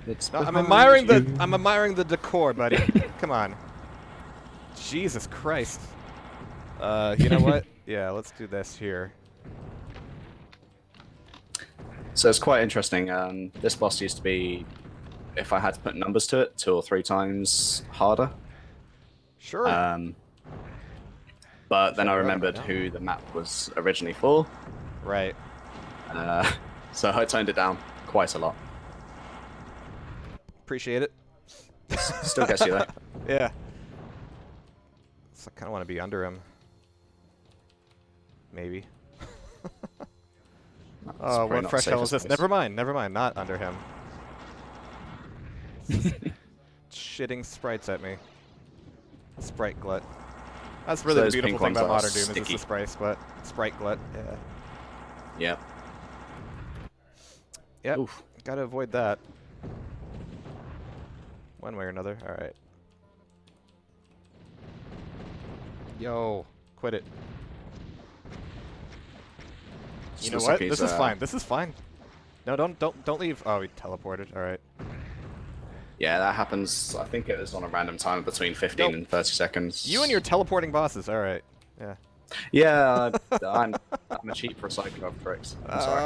No, I'm admiring the decor, buddy. Come on. Jesus Christ. You know what? Yeah, let's do this here. So it's quite interesting. This boss used to be, if I had to put numbers to it, 2 or 3 times harder. Sure. But then I remembered who the map was originally for. Right. So I toned it down quite a lot. Appreciate it. Still gets you there. Yeah. So I kind of want to be under him. Maybe. Oh, what fresh hell is this? Never mind. Not under him. Shitting sprites at me. Sprite glut. That's really the beautiful thing about Modern Doom is it's the sprite glut. Yeah. Yep. Yep. Oof. Gotta avoid that. One way or another. Alright. Yo. Quit it. You know what? This is fine. This is fine. No, don't leave. Oh, he teleported. Alright. Yeah, that happens. I think it was on a random timer between 15 and 30 seconds. You and your teleporting bosses. Alright. Yeah. Yeah, I'm a cheap recycler of tricks. I'm sorry.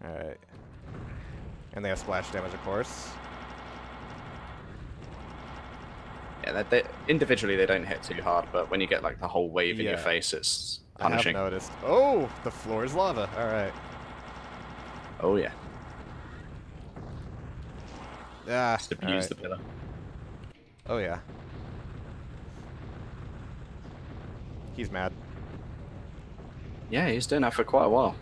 Alright. And they have splash damage, of course. Yeah, individually they don't hit too hard, but when you get like the whole wave in your face, it's punishing. I have noticed. Oh, the floor is lava. Alright. Oh yeah. Ah, just abuse the pillar. Oh yeah. He's mad. Yeah, he's doing that for quite a while.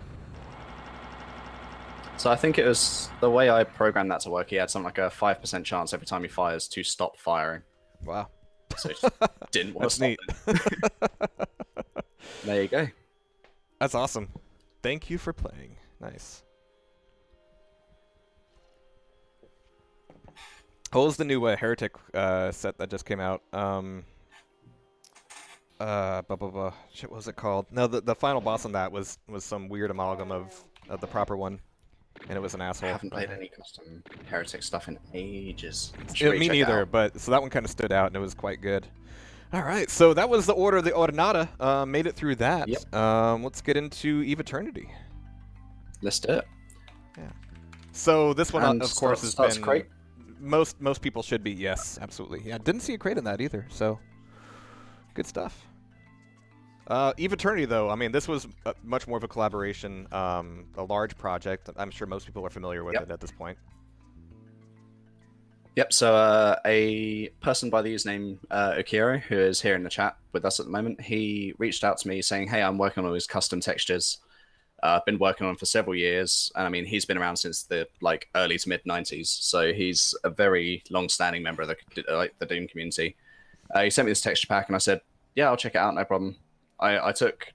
So I think it was the way I programmed that to work. He had something like a 5% chance every time he fires to stop firing. Wow. So he just didn't want to stop it. There you go. That's awesome. Thank you for playing. Nice. What was the new Heretic set that just came out? Shit, what was it called? No, the final boss on that was some weird amalgam of the proper one, and it was an asshole. I haven't played any custom Heretic stuff in ages. Me neither, but so that one kind of stood out, and it was quite good. All right, so that was the Order of the Ordinata. Made it through that. Yep. Let's get into Eve Eternity. Let's do it. Yeah. So this one, And of course, has starts been crate? most people should be. Yes, absolutely. Yeah, didn't see a crate in that either. So good stuff. Eve Eternity, though, I mean, this was much more of a collaboration, a large project. I'm sure most people are familiar with it at this point. Yep, so a person by the username Okiro, who is here in the chat with us at the moment, he reached out to me saying, hey, I'm working on all these custom textures. I've been working on for several years, and I mean he's been around since the like early to mid '90s, so he's a very long-standing member of the Doom community. He sent me this texture pack, and I said, "Yeah, I'll check it out, no problem." I took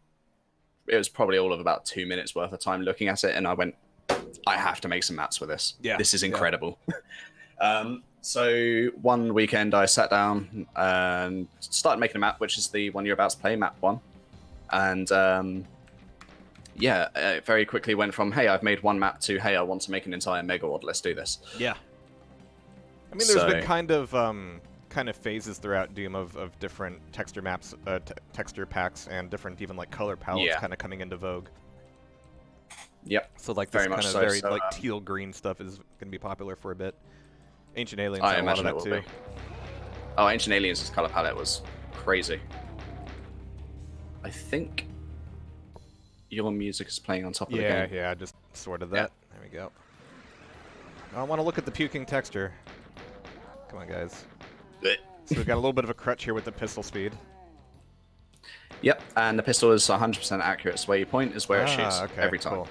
it was probably all of about 2 minutes worth of time looking at it, and I went, "I have to make some maps with this. Yeah, this is incredible." So one weekend I sat down and started making a map, which is the one you're about to play, map 1, and it very quickly went from, hey, I've made one map to, hey, I want to make an entire megawad, let's do this. Yeah. I mean, there's been kind of phases throughout Doom of different texture maps, texture packs, and different even like color palettes kind of coming into vogue. Yep. So like this kind of very like teal green stuff is going to be popular for a bit. Ancient Aliens had a lot of that too. Oh, Ancient Aliens' color palette was crazy. I think your music is playing on top of the game. Yeah, I just sorted that. There we go. I want to look at the puking texture. Come on, guys. So we've got a little bit of a crutch here with the pistol speed. Yep, and the pistol is 100% accurate. So where you point is where it shoots every time. Cool.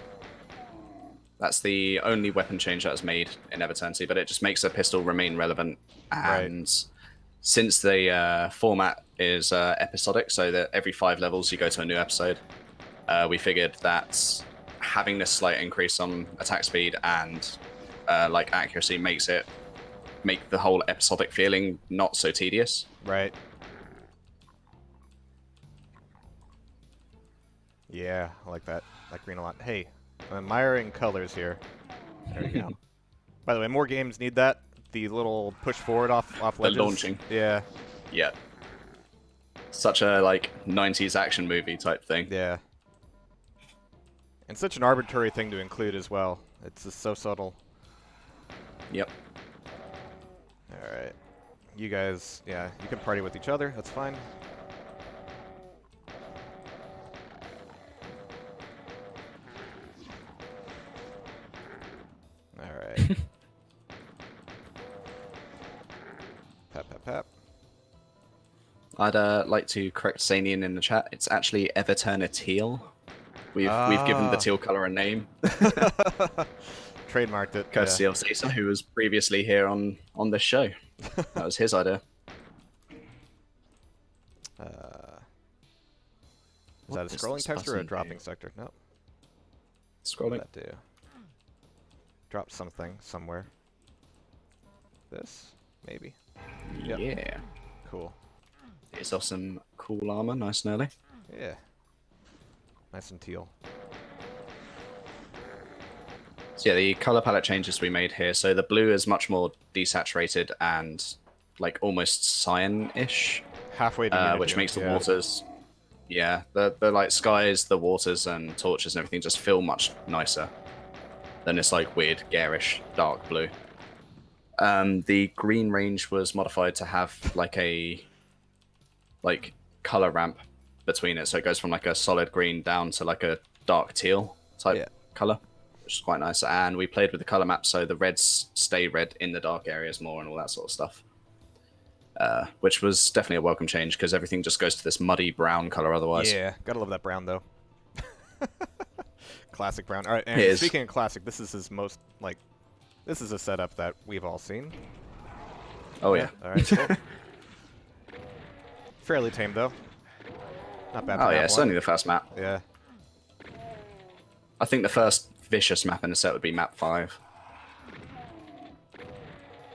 That's the only weapon change that was made in Everternity, but it just makes the pistol remain relevant. And since the format is episodic, so that every 5 levels you go to a new episode, we figured that having this slight increase on attack speed and like accuracy make the whole episodic feeling not so tedious. Right. Yeah, I like that. I like green a lot. Hey, I'm admiring colors here. There we go. By the way, more games need that. The little push forward off ledges. The launching. Yeah. Yeah. Such a like 90s action movie type thing. Yeah. And such an arbitrary thing to include as well. It's just so subtle. Yep. Alright. You guys, yeah, you can party with each other. That's fine. Alright. Pap. I'd like to correct Sanian in the chat. It's actually Everternity. We've given the teal color a name. Trademarked it. Courtesy of Caesar, who was previously here on this show. That was his idea. Is that a scrolling texture or a dropping sector? No. Scrolling. What does that do? Drop something somewhere. This? Maybe. Yep. Yeah. Cool. It's awesome, cool armor, nice and early. Yeah. Nice and teal. So yeah, the color palette changes we made here. So the blue is much more desaturated and like almost cyan-ish. Halfway to which makes the waters, the like skies, the waters, and torches and everything just feel much nicer than this like weird garish dark blue. The green range was modified to have like a color ramp between it, so it goes from like a solid green down to like a dark teal type color, which is quite nice. And we played with the color map, so the reds stay red in the dark areas more and all that sort of stuff. Which was definitely a welcome change because everything just goes to this muddy brown color otherwise. Yeah, gotta love that brown though. Classic brown. All right, and speaking of classic, this is his most this is a setup that we've all seen. Oh yeah. All right. Cool. Fairly tame though. Not bad. Oh yeah, it's only the first map. Yeah. I think the first vicious map in the set would be map 5.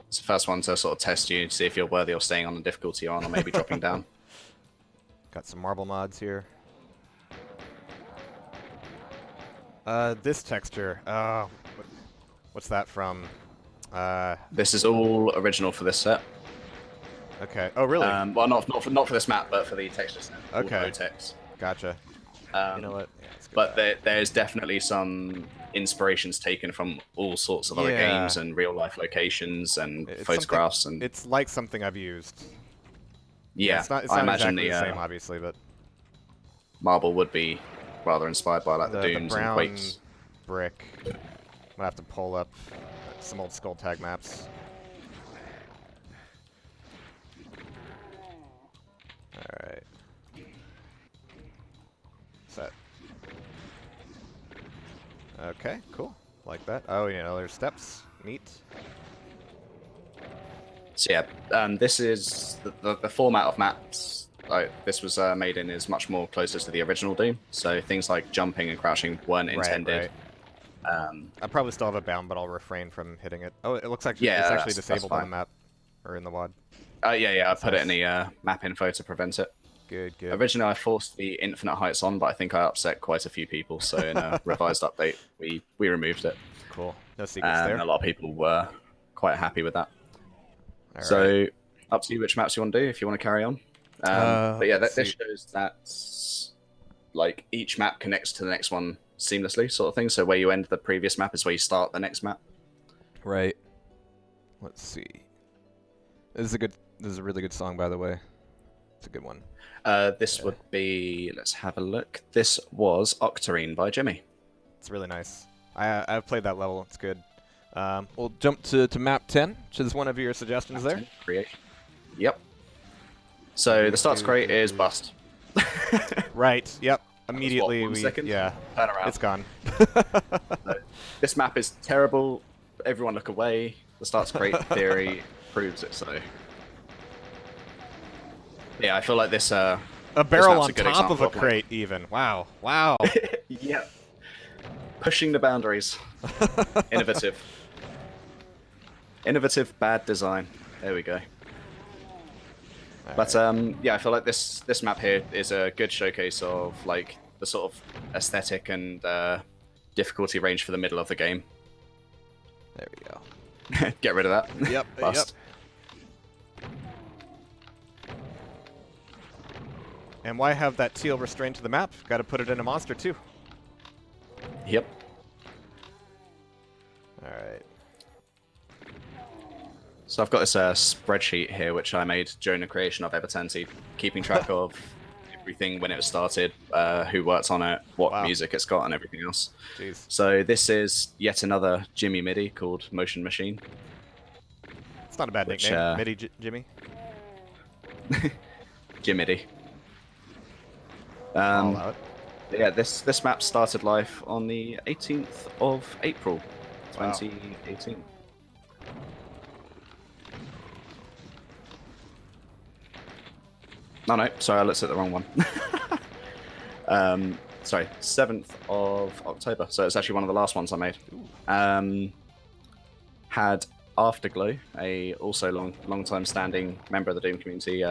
It's the first one to sort of test you, see if you're worthy of staying on the difficulty you're on, or maybe dropping down. Got some marble mods here. This texture. What's that from? This is all original for this set. Okay. Oh, really? Well, not for this map, but for the texture set. Okay. Text. Gotcha. You know what? Yeah, but there's definitely some inspirations taken from all sorts of other games and real life locations and photographs, and it's like something I've used. Yeah, it's not imagine exactly the same, obviously, but marble would be rather inspired by like the Dooms and Quakes. Brick. I'm gonna have to pull up some old Skull Tag maps. All right. Set. Okay, cool. Like that. Oh, you know, there's steps. Neat. So yeah, this is the format of maps. Like this was made in is much more closer to the original Doom. So things like jumping and crouching weren't intended. Right. I probably still have it bound, but I'll refrain from hitting it. Oh, it looks like Yeah, it's actually that's disabled on the fine. map or in the WAD. Yeah, I put it in nice. the map info to prevent it. Good, good. Originally, I forced the infinite heights on, but I think I upset quite a few people. So in a revised update, we removed it. Cool. No secrets there. And a lot of people were quite happy with that. All So right. up to you which maps you want to do if you want to carry on. But yeah, this shows that like each map connects to the next one seamlessly, sort of thing. So where you end the previous map is where you start the next map. Right. Let's see. This is a really good song, by the way. It's a good one. This would be, let's have a look. This was Octarine by Jimmy. It's really nice. I've played that level. It's good. We'll jump to map 10, which is one of your suggestions there. Creation. Yep. So the start screen is bust. Right. Yep. Immediately What, 1 second? yeah. Turn around. It's gone. No, this map is terrible. Everyone look away. The start screen theory proves it so. Yeah, I feel like this. A barrel on good top of a example crate, even. Wow. Wow. Yep. Pushing the boundaries. Innovative. Innovative bad design. There we go. But yeah, I feel like this map here is a good showcase of like the sort of aesthetic and difficulty range for the middle of the game. There we go. Get rid of that. Yep. Bust. Yep. And why have that teal restrained to the map? Got to put it in a monster too. Yep. All right. So I've got this spreadsheet here, which I made during the creation of Evertanti, keeping track of everything when it was started, who worked on it, what music it's got, and everything else. Jeez. So this is yet another Jimmy MIDI called Motion Machine. It's not a bad nickname. MIDI Jimmy. Jim MIDI. I'll allow it. Yeah, this map started life on the 18th of April, 2018. No, sorry, I looked at the wrong one. Sorry, 7th of October. So it's actually one of the last ones I made. Had Afterglow, a also long-time standing member of the Doom community,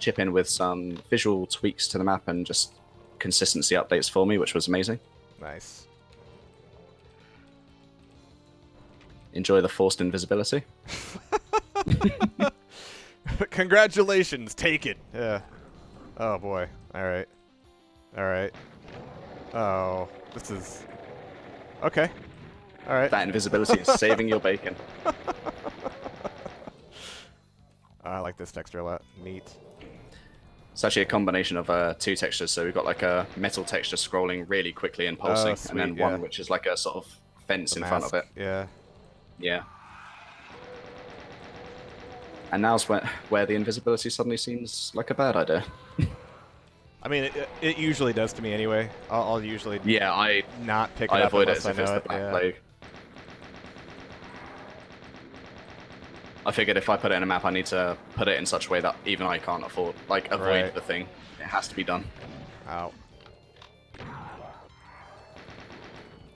chip in with some visual tweaks to the map and just consistency updates for me, which was amazing. Nice. Enjoy the forced invisibility. Congratulations, take it. Yeah. Oh boy. All right. All right. Oh, this is okay. All right. That invisibility is saving your bacon. I like this texture a lot. Neat. It's actually a combination of two textures. So we've got like a metal texture scrolling really quickly and pulsing, sweet, and then one which is like a sort of fence in front of it. Yeah. Yeah. And now's where the invisibility suddenly seems like a bad idea. I mean, it usually does to me anyway. I'll usually not pick it up avoid it unless I if it's know the it. Black Yeah. Plague. I figured if I put it in a map, I need to put it in such a way that even I can't avoid Right. the thing. It has to be done. Ow.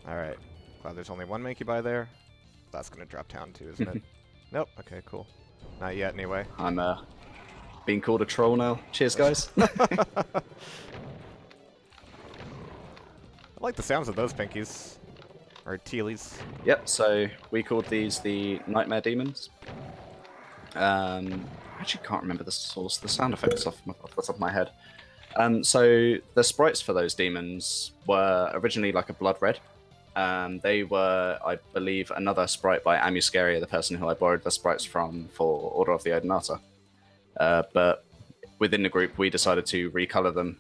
All right. Glad there's only one Mankey by there. That's gonna drop down too, isn't it? Nope. Okay, cool. Not yet, anyway. I'm being called a troll now. Cheers, guys. I like the sounds of those pinkies. Or tealies. Yep, so we called these the Nightmare Demons. I actually can't remember the source of the sound effects off the top of my head. So the sprites for those demons were originally like a blood red. They were, I believe, another sprite by Amuscaria, the person who I borrowed the sprites from for Order of the Odinata. But within the group, we decided to recolor them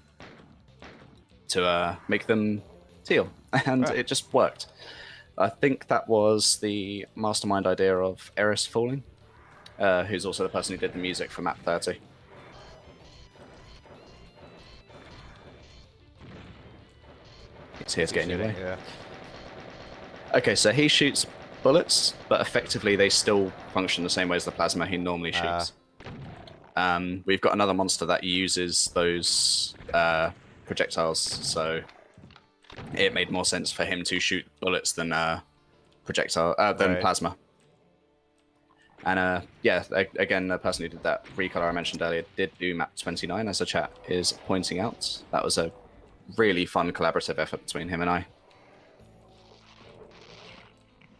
to make them teal, and it just worked. I think that was the mastermind idea of Eris Falling, who's also the person who did the music for Map 30. Here's getting your way. Yeah. Okay, so he shoots bullets, but effectively they still function the same way as the plasma he normally shoots. We've got another monster that uses those projectiles, so it made more sense for him to shoot bullets than than plasma. And yeah, again, the person who did that recolor I mentioned earlier did do map 29, as the chat is pointing out. That was a really fun collaborative effort between him and I.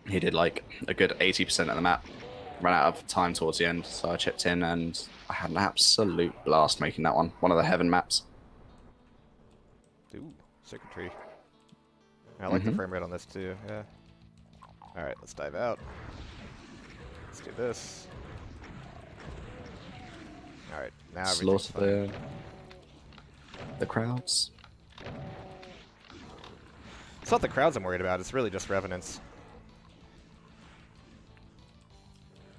He did like a good 80% of the map, ran out of time towards the end, so I chipped in and I had an absolute blast making that one. One of the heaven maps. Ooh, circuitry. I like the frame rate on this too, yeah. Alright, let's dive out. Let's do this. Alright, now everything's Slaughter the crowds. It's not the crowds I'm worried about, it's really just revenants.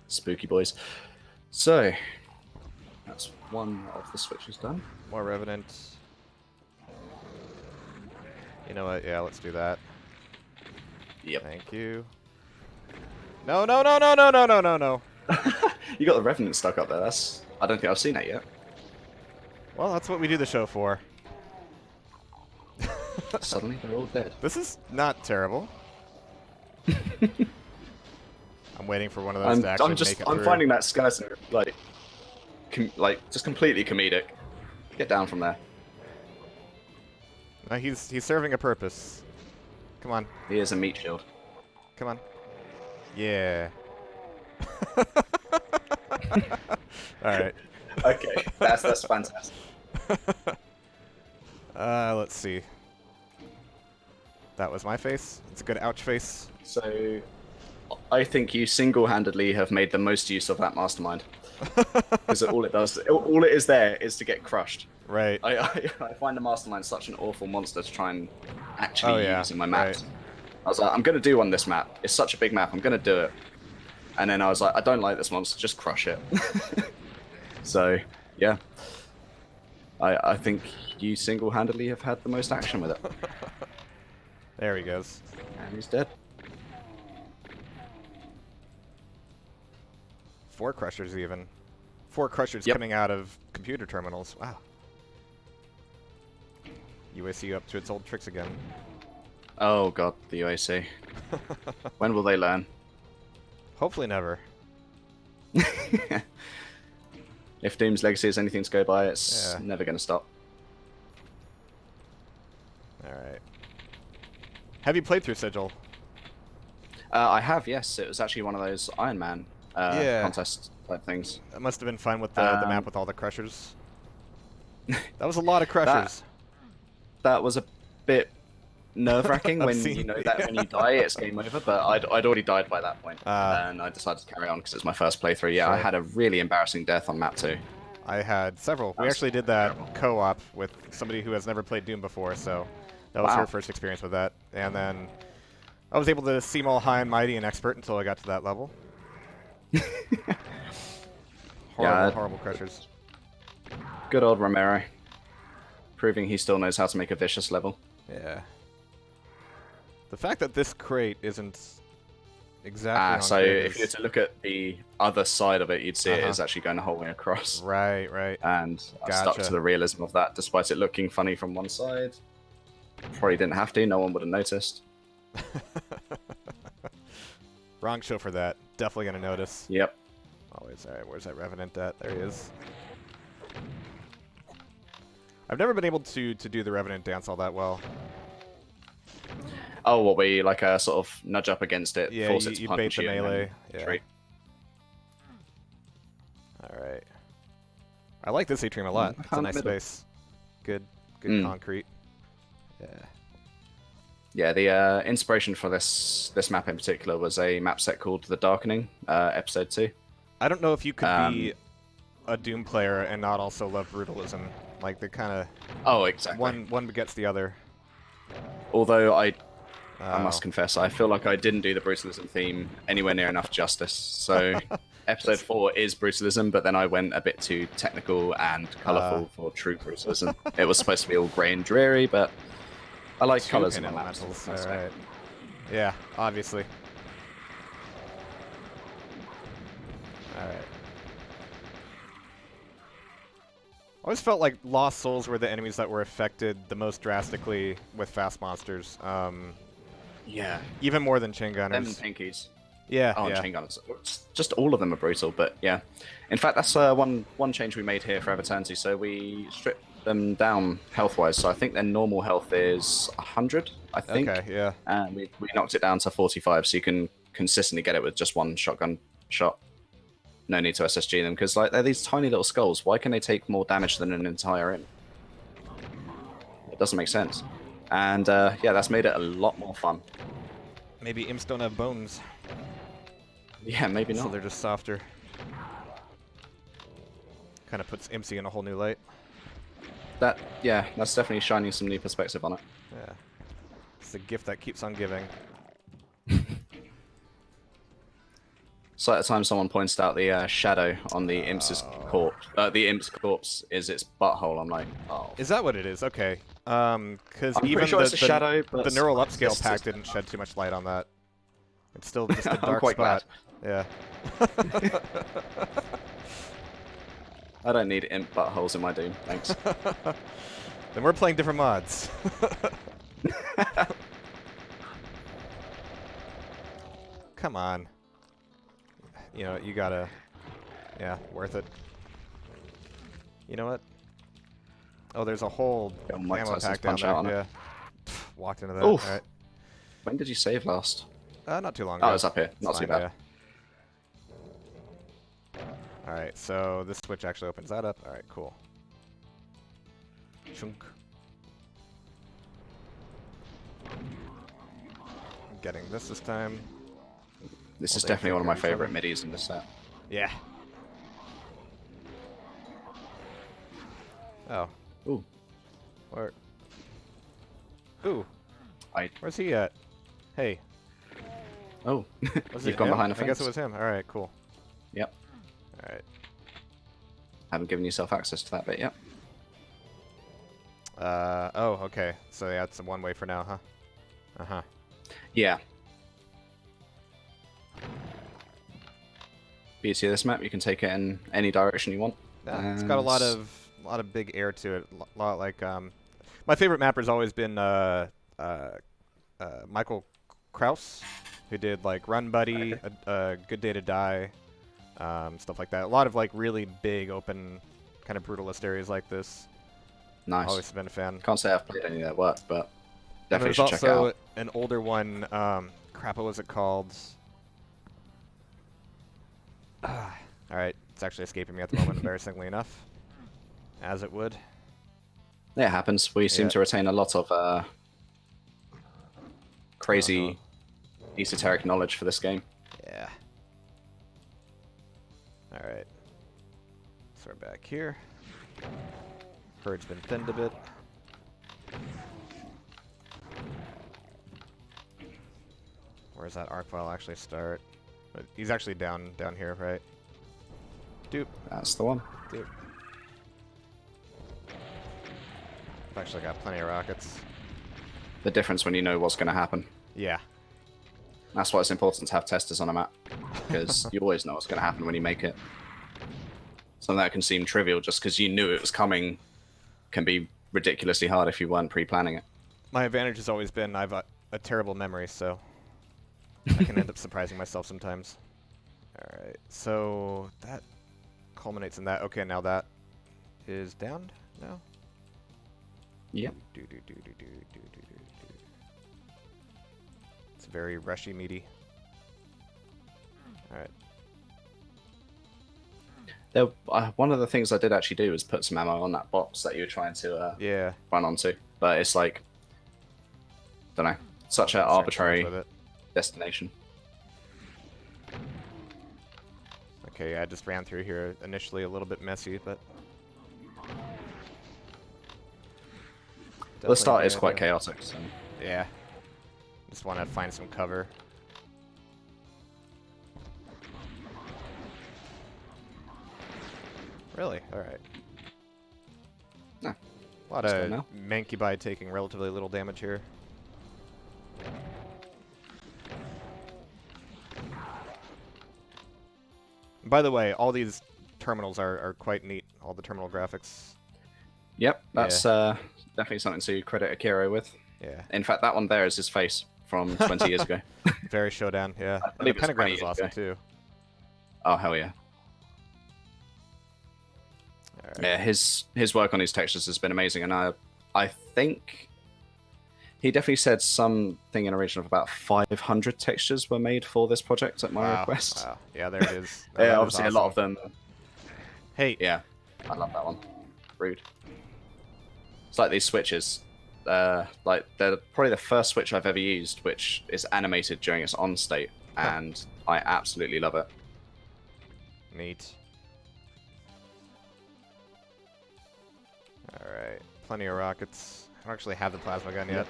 Spooky boys. So, that's one of the switches done. More revenant. You know what, yeah, let's do that. Yep. Thank you. No, no, no, no, no, no, no, no, no. You got the revenant stuck up there, I don't think I've seen that yet. Well, that's what we do the show for. Suddenly they're all dead. This is not terrible. I'm waiting for one of those to actually make it through. I'm finding that skeleton like just completely comedic. Get down from there. No, he's serving a purpose. Come on. He is a meat shield. Come on. Yeah. Alright. Okay, that's fantastic. Let's see. That was my face. It's a good ouch face. So, I think you single-handedly have made the most use of that mastermind. Because all it is there is to get crushed. Right. I find the mastermind such an awful monster to try and actually use in my maps. Right. I was like, I'm going to do on this map. It's such a big map. I'm going to do it. And then I was like, I don't like this monster. Just crush it. So, yeah. I think you single-handedly have had the most action with it. There he goes. And he's dead. 4 crushers even. 4 crushers coming out of computer terminals. Wow. UAC up to its old tricks again. Oh god, the UAC. When will they learn? Hopefully never. If Doom's legacy is anything to go by, it's never going to stop. Alright. Have you played through Sigil? I have, yes. It was actually one of those Iron Man contest type things. It must have been fun with the map with all the crushers. That was a lot of crushers. That was a bit nerve-wracking when you know that when you die it's game over, but I'd already died by that point, and I decided to carry on because it's my first playthrough. Yeah, sure. I had a really embarrassing death on map 2. I had several. We actually did that co-op with somebody who has never played Doom before, so that was her first experience with that. And then I was able to seem all high and mighty and expert until I got to that level. Horrible crushers. Good old Romero. Proving he still knows how to make a vicious level. Yeah. The fact that this crate isn't exactly on so if you were to look at the other side of it, you'd see it is actually going the whole way across. Right, right. And I stuck to the realism of that, despite it looking funny from one side. Probably didn't have to, no one would have noticed. Wrong show for that. Definitely going to notice. Yep. Always. Alright, where's that Revenant at? There he is. I've never been able to do the Revenant dance all that well. Oh, what, where you like sort of nudge up against it, force it to punch bait the you melee. Yeah. Alright. I like this atrium a lot. It's a nice space. Good concrete. Yeah. Yeah, the inspiration for this map in particular was a map set called The Darkening, Episode 2. I don't know if you could be a Doom player and not also love brutalism. Like, they kind of... Oh, exactly. One begets the other. Although I must confess, I feel like I didn't do the brutalism theme anywhere near enough justice. So, Episode 4 is brutalism, but then I went a bit too technical and colourful for true brutalism. It was supposed to be all grey and dreary, but I like colours in my maps. Alright. Yeah, obviously. Alright. I always felt like Lost Souls were the enemies that were affected the most drastically with fast monsters. Yeah. Even more than chain Them and gunners. pinkies. Yeah, Oh, and yeah. chain gunners. Just all of them are brutal, but yeah. In fact, that's one change we made here for Eternity. So we stripped them down health-wise. So I think their normal health is 100, I think. Okay, yeah. And we knocked it down to 45, so you can consistently get it with just one shotgun shot. No need to SSG them, because like they're these tiny little skulls. Why can they take more damage than an entire imp? It doesn't make sense. And yeah, that's made it a lot more fun. Maybe imps don't have bones, Yeah, maybe so not. they're just softer. Kind of puts Impsy in a whole new light. Yeah, that's definitely shining some new perspective on it. Yeah. It's the gift that keeps on giving. So at the time someone points out the shadow on the imp's corpse. The imp's corpse is its butthole. I'm like, oh. Is that what it is? Okay. Because I'm even pretty sure it's a shadow, but the neural it's upscale pack just- didn't shed too much light on that. It's still just a I'm dark quite spot. Yeah. I don't need imp buttholes in my Doom, thanks. Then we're playing different mods. Come on. You know, you gotta... Yeah, worth it. You know what? Oh, there's a whole Yeah, Mike ammo Tyson's pack down punch out there. on Yeah. it. Pff, walked into that. Oof. Alright. When did you save last? Not too long Oh, ago. it's up here. Not too bad. Alright, so this switch actually opens that up. Alright, cool. Chunk. I'm getting this time. This Well, is they definitely one of my trigger each other. favorite midis in this set. Yeah. Oh. Ooh. Where? Ooh. I. Where's he at? Hey. Oh. Was You've it gone him? behind a I guess fence. it was him. Alright, cool. Yep. Alright. Haven't given yourself access to that bit yet. Oh, okay. So yeah, it's a one way for now, huh? Uh-huh. Yeah. Beauty of this map, you can take it in any direction you want. Yeah, it's got a lot of big air to it. A lot like my favorite mapper's always been Michael Kraus, who did like Run Buddy, a Good Day to Die, stuff like that. A lot of like really big, open, kind of brutalist areas like this. Nice. Always been a fan. Can't say I've played any of their work, but And definitely there's should check it also out. an older one. Crap, what was it called? All right, it's actually escaping me at the moment, embarrassingly enough, as it would. Yeah, it happens. We seem Yeah. to retain a lot of crazy esoteric knowledge for this game. Yeah. All right. So we're back here. Herd's been thinned a bit. Where's that arc file actually start? He's actually down here, right? Dupe. That's the one. Dupe. I've actually got plenty of rockets. The difference when you know what's going to happen. Yeah. That's why it's important to have testers on a map, because you always know what's going to happen when you make it. Something that can seem trivial just because you knew it was coming can be ridiculously hard if you weren't pre-planning it. My advantage has always been I have a terrible memory, so I can end up surprising myself sometimes. Alright, so that culminates in that. Okay, now that is down now? Yep. It's very rushy, meaty. Alright. One of the things I did actually do was put some ammo on that box that you were trying to Yeah. run onto, but it's like, don't know, such an Concerned arbitrary with it. destination. Okay, yeah, I just ran through here initially a little bit messy, but... The start Definitely is a good quite idea. chaotic. So. Yeah. Just want to find some cover. Really? Alright. No. A lot Just of don't know. Mancubi taking relatively little damage here. By the way, all these terminals are quite neat. All the terminal graphics. Yep, that's definitely something to credit Akira with. Yeah. In fact, that one there is his face from 20 years ago. Very showdown, yeah. I And the believe it's pentagram 20 is years awesome, ago. too. Oh, hell yeah. Right. Yeah, his work on these textures has been amazing, and I think he definitely said something in a region of about 500 textures were made for this project at my request. Wow. Yeah, there it is. Yeah, obviously a lot of them. Hey. Yeah, I love that one. Rude. It's like these switches. Like they're probably the first switch I've ever used, which is animated during its on state, and I absolutely love it. Neat. Alright. Plenty of rockets. I don't actually have the plasma gun yet.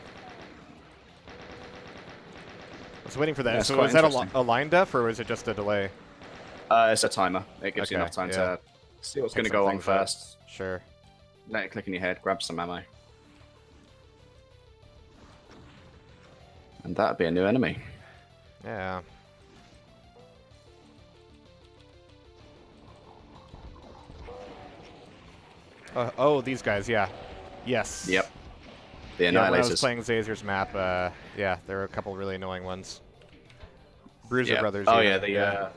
I was waiting for that. Yeah, so was that a line def, or was it just a delay? It's a timer. It gives you enough time to see what's going to go on first. Sure. Let it click in your head, grab some ammo. And that'd be a new enemy. Yeah. Oh, these guys, yeah. Yes. Yep. The Annihilators. Yeah, when I was playing Zazer's map, yeah, there were a couple really annoying ones. Bruiser Brothers. Oh, even. yeah,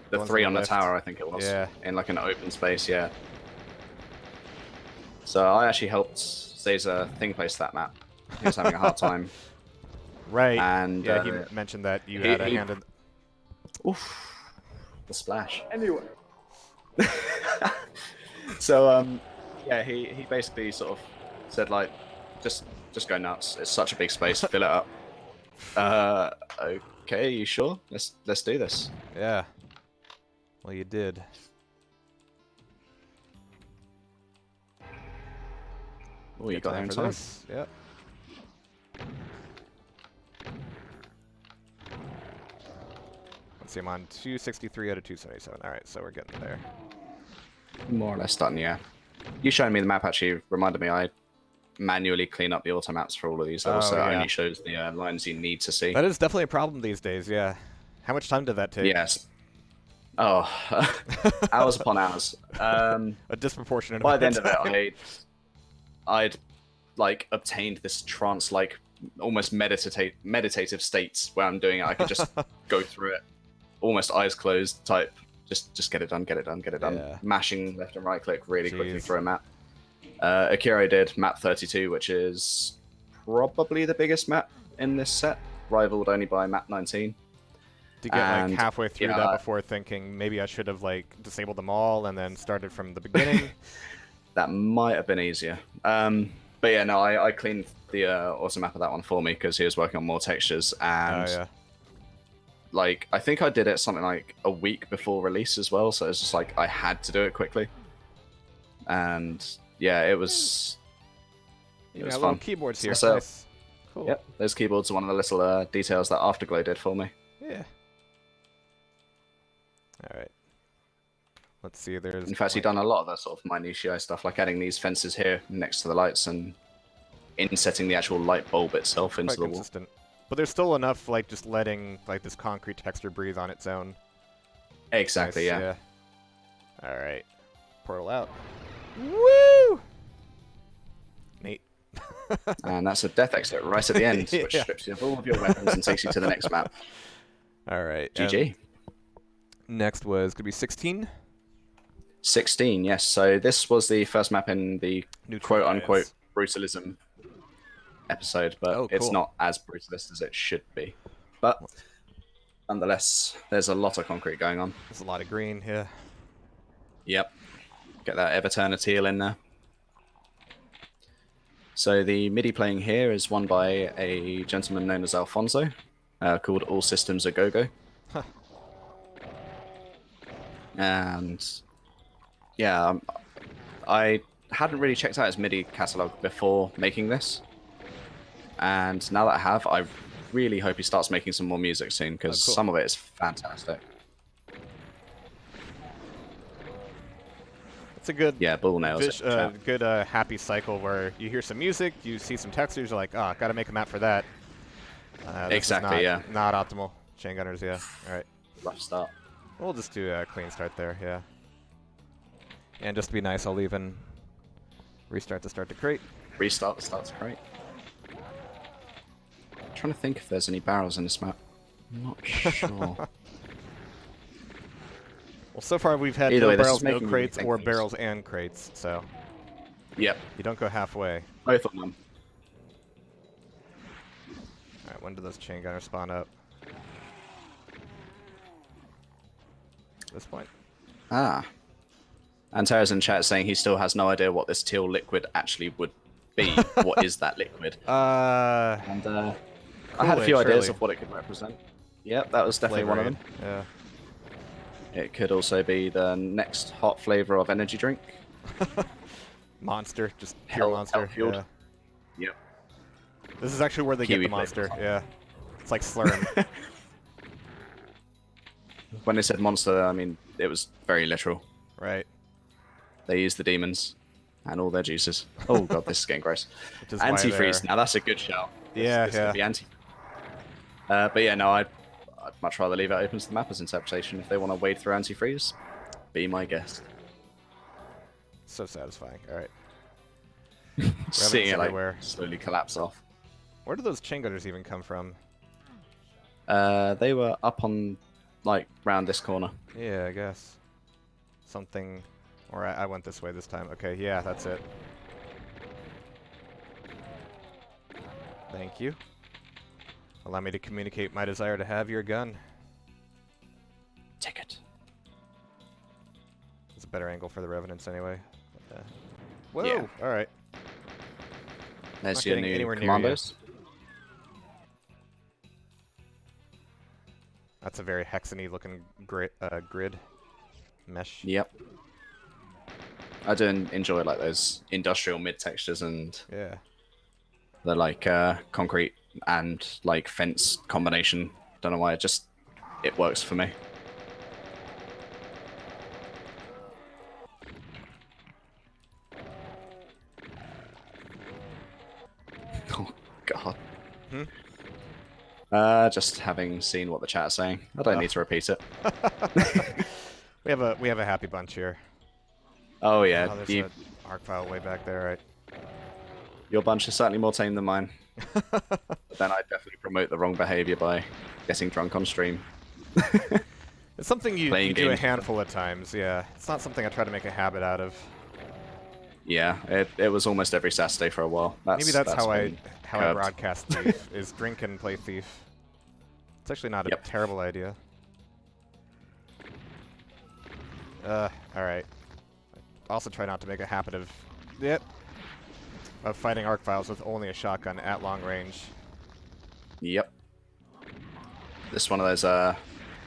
the three on the tower, I think it was. Yeah. In like an open space, yeah. So I actually helped Zazer thing place that map. He was having a hard time. Right. And yeah, he mentioned that you had a hand in. Oof. The splash. Anyway. So yeah, he basically sort of said like, just go nuts. It's such a big space. Fill it up. Okay, you sure? Let's do this. Yeah. Well, you did. Oh, you got there in time. Yep. Let's see, I'm on 263 out of 277. All right, so we're getting there. More or less done, yeah. You showing me the map actually reminded me I manually clean up the auto maps for all of these levels, so it only shows the lines you need to see. That is definitely a problem these days, yeah. How much time did that take? Yes. Oh, hours upon hours. A disproportionate by the amount end of it, I'd like obtained this trance, like almost meditative states where I'm doing it. I could just go through it, almost eyes closed type. Just get it done, get it done, get it done. Yeah. Mashing left and right click really quickly through a map. Akira did map 32, which is probably the biggest map in this set, rivaled only by map 19. To get like halfway through that before thinking maybe I should have like disabled them all and then started from the beginning. That might have been easier. But yeah, no, I cleaned the auto map of that one for me because he was working on more textures, and like I think I did it something like a week before release as well, so it's just like I had to do it quickly. And yeah, it was fun. Little keyboards here. So, nice. Cool. Yep, those keyboards are one of the little details that Afterglow did for me. Yeah. All right. Let's see. There's. In fact, he done a lot of that sort of minutiae stuff, like adding these fences here next to the lights and insetting the actual light bulb itself into the wall. But there's still enough, like just letting like this concrete texture breathe on its own. Exactly. Nice, yeah. All right. Portal out. Woo! Neat. And that's a death exit right at the end, which strips you of all of your weapons and takes you to the next map. All right. GG. Next was gonna be 16. 16, yes. So this was the first map in the quote-unquote brutalism episode, but it's not as brutalist as it should be. But nonetheless, there's a lot of concrete going on. There's a lot of green here. Yep. Get that Everturner teal in there. So the MIDI playing here is won by a gentleman known as Alfonso, called All Systems A Go-Go. Huh. And yeah, I hadn't really checked out his MIDI catalog before making this. And now that I have, I really hope he starts making some more music soon, because some of it is fantastic. It's a good, bull nails good happy cycle where you hear some music, you see some textures, you're like, oh, gotta make a map for that. Exactly, Not optimal. Chain gunners, yeah. All right. Rough start. We'll just do a clean start there, yeah. And just to be nice, I'll even restart the start to crate. Restart the start to crate. I'm trying to think if there's any barrels in this map. I'm not sure. Well, so far we've had Either no way, this barrels, is no making me crates, think or things. barrels and crates, so Yep. you don't go halfway. Both of them. Alright, when do those chain gunners spawn up? This point? Ah. And Terra's in chat saying he still has no idea what this teal liquid actually would be. What is that liquid? And I had a few Kool-Aid, ideas surely. of what it could represent. Yep, that was definitely one of them. Yeah. It could also be the next hot flavor of energy drink. Monster, just pure monster. Hell-fueled. Yeah. Yep. This is actually where they Kiwi get the monster. flavor. Yeah. It's like slurring. When they said monster, I mean, it was very literal. Right. They used the demons and all their juices. Oh god, this is getting gross. Which is why Antifreeze. they're- Now that's a good shout. Yeah, This yeah. could be anti. But yeah, no, I'd much rather leave it open to the Mapper'S interpretation. If they want to wade through antifreeze, be my guest. So satisfying. Alright. Seeing it like everywhere. slowly collapse off. Where do those chain gunners even come from? They were up on, like, round this corner. Yeah, I guess. Something... Or I went this way this time. Okay, yeah, that's it. Thank you. Allow me to communicate my desire to have your gun. Ticket. It's a better angle for the Revenants anyway. Whoa! Yeah. Alright. There's Not your getting new anywhere near commandos. That's a very hexany looking grid. Mesh. Yep. I do enjoy like those industrial mid textures and Yeah. the like concrete and like fence combination. Don't know why, it works for me. Oh god. Hmm? Just having seen what the chat's saying, I don't need to repeat it. We have a happy bunch here. Oh yeah, Oh, there's an arc file way back there, right? your bunch is certainly more tame than mine. But then I definitely promote the wrong behavior by getting drunk on stream. It's something you Playing do a games. handful of times, yeah. It's not something I try to make a habit out of. Yeah, it was almost every Saturday for a while. Maybe that's how I been I curbed. broadcast Thief, is drink and play Thief. It's actually not a Yep. terrible idea. Alright. Also try not to make a habit of... Yep. Of fighting arc files with only a shotgun at long range. Yep. This is one of those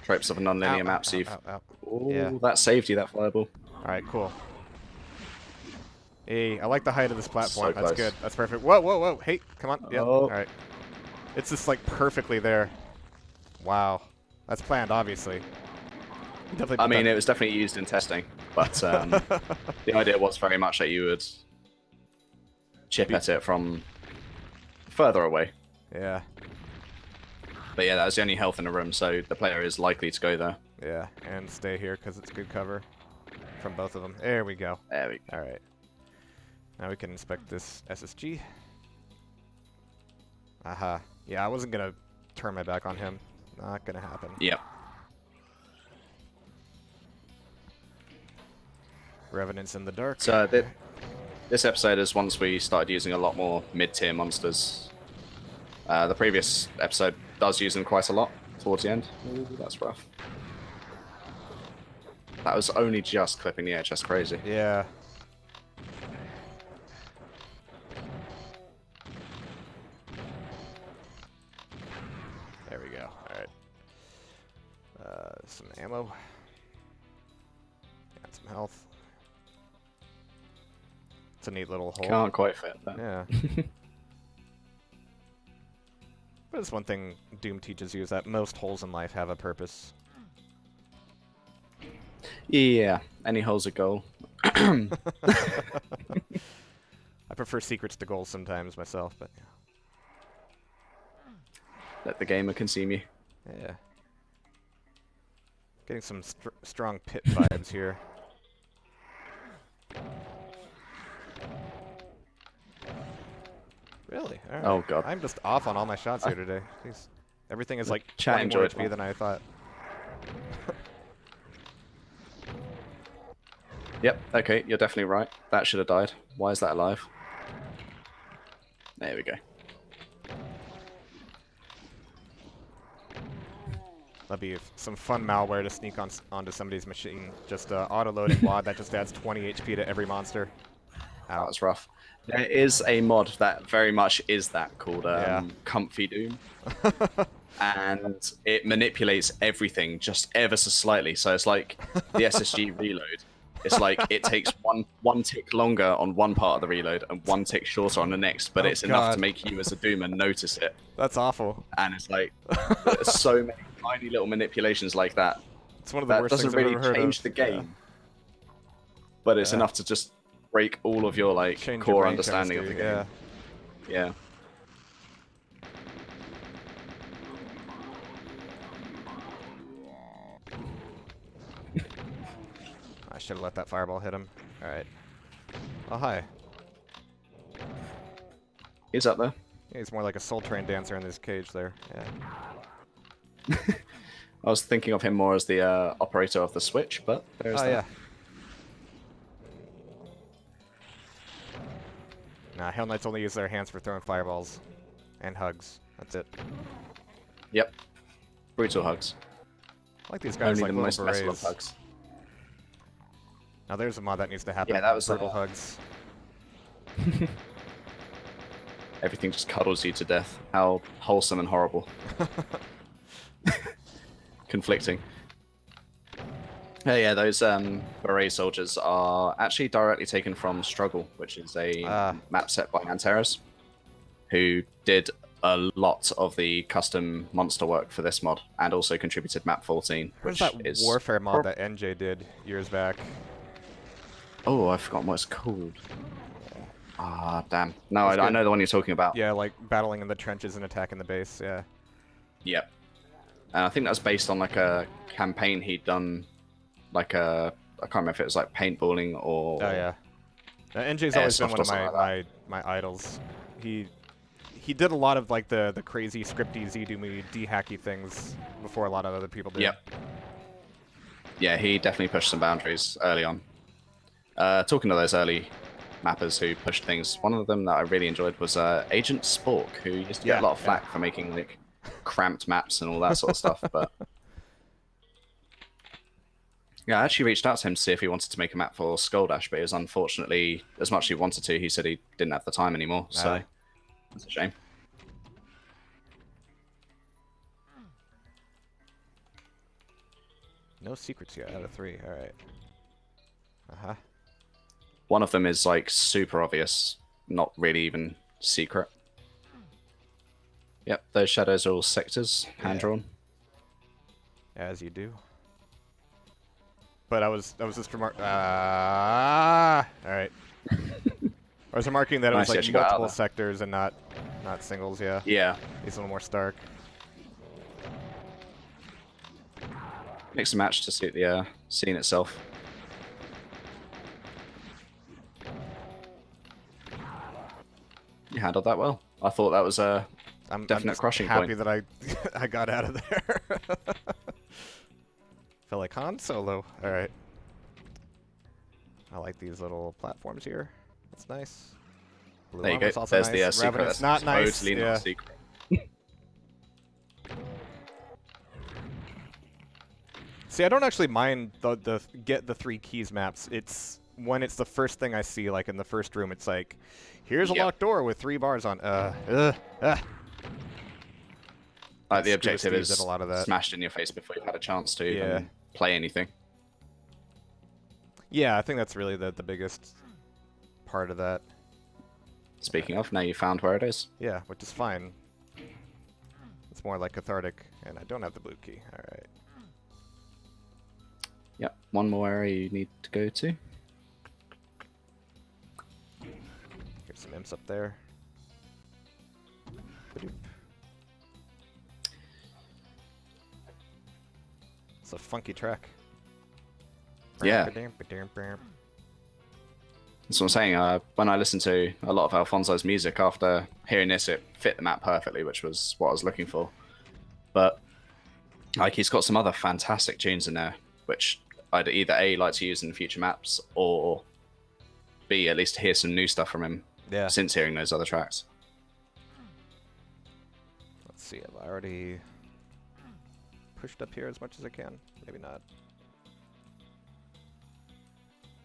tropes of a non-linear Ow, map. ow, So you've... ow, ow. Ooh, Yeah. that saved you, that fireball. Alright, cool. Hey, I like the height of this platform. So That's close. good. That's perfect. Whoa, whoa, whoa. Hey, come on. Yep. Oh. Alright. It's just like perfectly there. Wow. That's planned, obviously. Definitely I put mean, that- it was definitely used in testing, but the idea was very much that you would chip at it from further away. Yeah. But yeah, that was the only health in the room, so the player is likely to go there. Yeah. And stay here because it's good cover from both of them. There we go. There we go. Alright. Now we can inspect this SSG. Aha. Yeah, I wasn't going to turn my back on him. Not going to happen. Yep. Revenants in the dark. So this episode is once we started using a lot more mid-tier monsters. The previous episode does use them quite a lot towards the end. Ooh, that's rough. That was only just clipping the edge. That's crazy. Yeah. There we go. Alright. Some ammo. And some health. It's a neat little hole. Can't quite fit that. Yeah. But it's one thing Doom teaches you is that most holes in life have a purpose. Yeah, any hole's a goal. I prefer secrets to goals sometimes myself, but Let the gamer consume you. yeah. Getting some strong pit vibes here. Really? All right. Oh god. I'm just off on all my shots here today. Jeez. Everything is like Chat 20 more enjoyed HP one. than I thought. Yep, okay, you're definitely right. That should have died. Why is that alive? There we go. That'd be some fun malware to sneak onto somebody's machine. Just auto-loading WAD that just adds 20 HP to every monster. That Ow. was rough. There is a mod that very much is that called Yeah. Comfy Doom. And it manipulates everything just ever so slightly. So it's like the SSG reload. It's like it takes one tick longer on one part of the reload and one tick shorter on the next, but Oh, it's enough God. to make you as a Doomer notice it. That's awful. And it's like there's so many tiny little manipulations like that. It's one of the That worst doesn't things I've really ever heard change of. the game, but it's Yeah. enough to just break all of your like Change your core brain understanding of the chemistry, game. Yeah. I should have let that fireball hit him. Alright. Oh, hi. He's up there. Yeah, he's more like a Soul Train dancer in this cage there. Yeah. I was thinking of him more as the operator of the switch, but there's Oh, that. yeah. Nah, Hell Knights only use their hands for throwing fireballs. And hugs. That's it. Yep. Brutal hugs. I like these guys Only like the little most metal of berets. hugs. Now there's a mod that needs to happen. Yeah, that was brutal hugs. Everything just cuddles you to death. How wholesome and horrible. Conflicting. Yeah, those beret soldiers are actually directly taken from Struggle, which is a map set by Antares, who did a lot of the custom monster work for this mod, and also contributed map 14, Where's which that is... Warfare mod that NJ did years back? Oh, I've forgotten what it's called. Ah, damn. No, I know the one you're talking about. Yeah, like battling in the trenches and attacking the base, yeah. Yep. And I think that's based on like a campaign he'd done, like a... I can't remember if it was like paintballing or... Oh, yeah. NJ's always been one of Airsoft or something my idols. He did a lot of like the crazy scripty Z-doomy D-hacky things before a lot of other people did. Yep. Yeah, he definitely pushed some boundaries early on. Talking to those early mappers who pushed things, one of them that I really enjoyed was Agent Spork, who used to get a lot of flack for making like cramped maps and all that sort of stuff. But yeah, I actually reached out to him to see if he wanted to make a map for Skull Dash, but it was unfortunately, as much as he wanted to, he said he didn't have the time anymore. So that's a shame. No secrets yet out of 3. All right. Uh-huh. One of them is like super obvious, not really even secret. Yep, those shadows are all sectors, hand-drawn. As you do. But I was just all right. I was remarking that it was Nice, like you got out multiple there. sectors and not singles, yeah. Yeah. He's a little more stark. Mix and match to suit the scene itself. You handled that well. I thought that was a definite just crushing happy point. that I got out of there. Feel like Han Solo. All right. I like these little platforms here. That's nice. Blue There you go. armor's also There's nice. the secret. Ravenous, That's not nice. totally Yeah. not a secret. See, I don't actually mind the get the 3 keys maps. It's when it's the first thing I see, like in the first room, it's like, here's a locked door with 3 bars on. Like the Scooter objective Steve is did a lot of that. smashed in your face before you've had a chance to even play anything. Yeah, I think that's really the biggest part of that. Speaking of, now you found where it is. Yeah, which is fine. It's more like cathartic, and I don't have the blue key. All right. Yep, one more area you need to go to. Get some imps up there. a funky track. Yeah. That's what I'm saying. When I listened to a lot of Alfonso's music after hearing this, it fit the map perfectly, which was what I was looking for. But like, he's got some other fantastic tunes in there, which I'd either A, like to use in future maps, or B, at least hear some new stuff from him since hearing those other tracks. Let's see, have I already pushed up here as much as I can? Maybe not.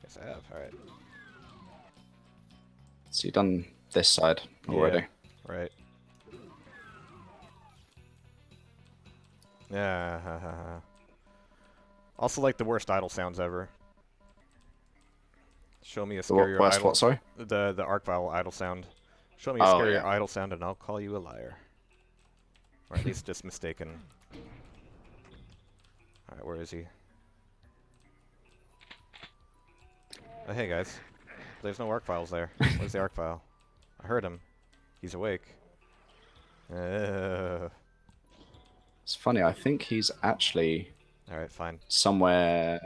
Yes, I have. All right. So you've done this side already. Yeah, right. Yeah. Also, like the worst idle sounds ever. Show me a scarier Worst idle. what? Sorry. The arc vial idle sound. Show me a scarier idle sound, and I'll call you a liar, or at least just mistaken. All right, where is he? Oh, hey guys. There's no arc files there. Where's the arc file? I heard him. He's awake. It's funny. I think he's actually Alright, fine. somewhere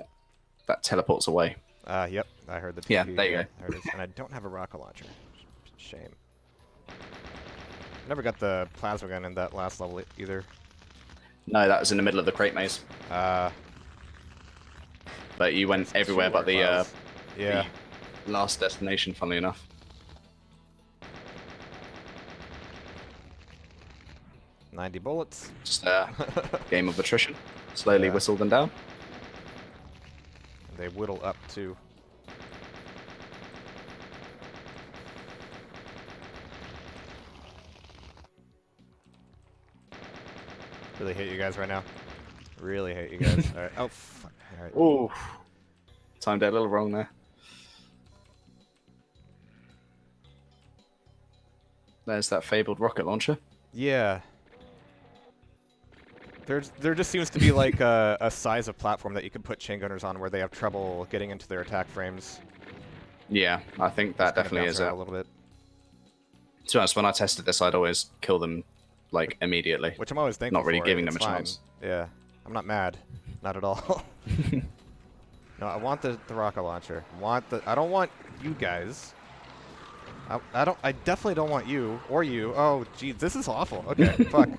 that teleports away. Yep. I heard the TV. Yeah, there you go. There it is. And I don't have a rocket launcher. Shame. Never got the plasma gun in that last level either. No, that was in the middle of the crate maze. But you went everywhere but the last destination, funnily enough. $90 bullets. Just a game of attrition. Slowly whistle them down. And they whittle up too. Really hate you guys right now. Really hate you guys. Alright. Oh, fuck. Alright. Ooh. Timed out a little wrong there. There's that fabled rocket launcher. Yeah. There just seems to be like a size of platform that you could put chain gunners on where they have trouble getting into their attack frames. Yeah, I think that definitely is it. A little bit. To be honest, when I tested this, I'd always kill them like immediately. Which I'm always thankful not really for. giving It's them a fine. chance. Yeah, I'm not mad, not at all. No, I want the rocket launcher. I don't want you guys. I definitely don't want you or you. Oh, geez, this is awful. Okay, fuck.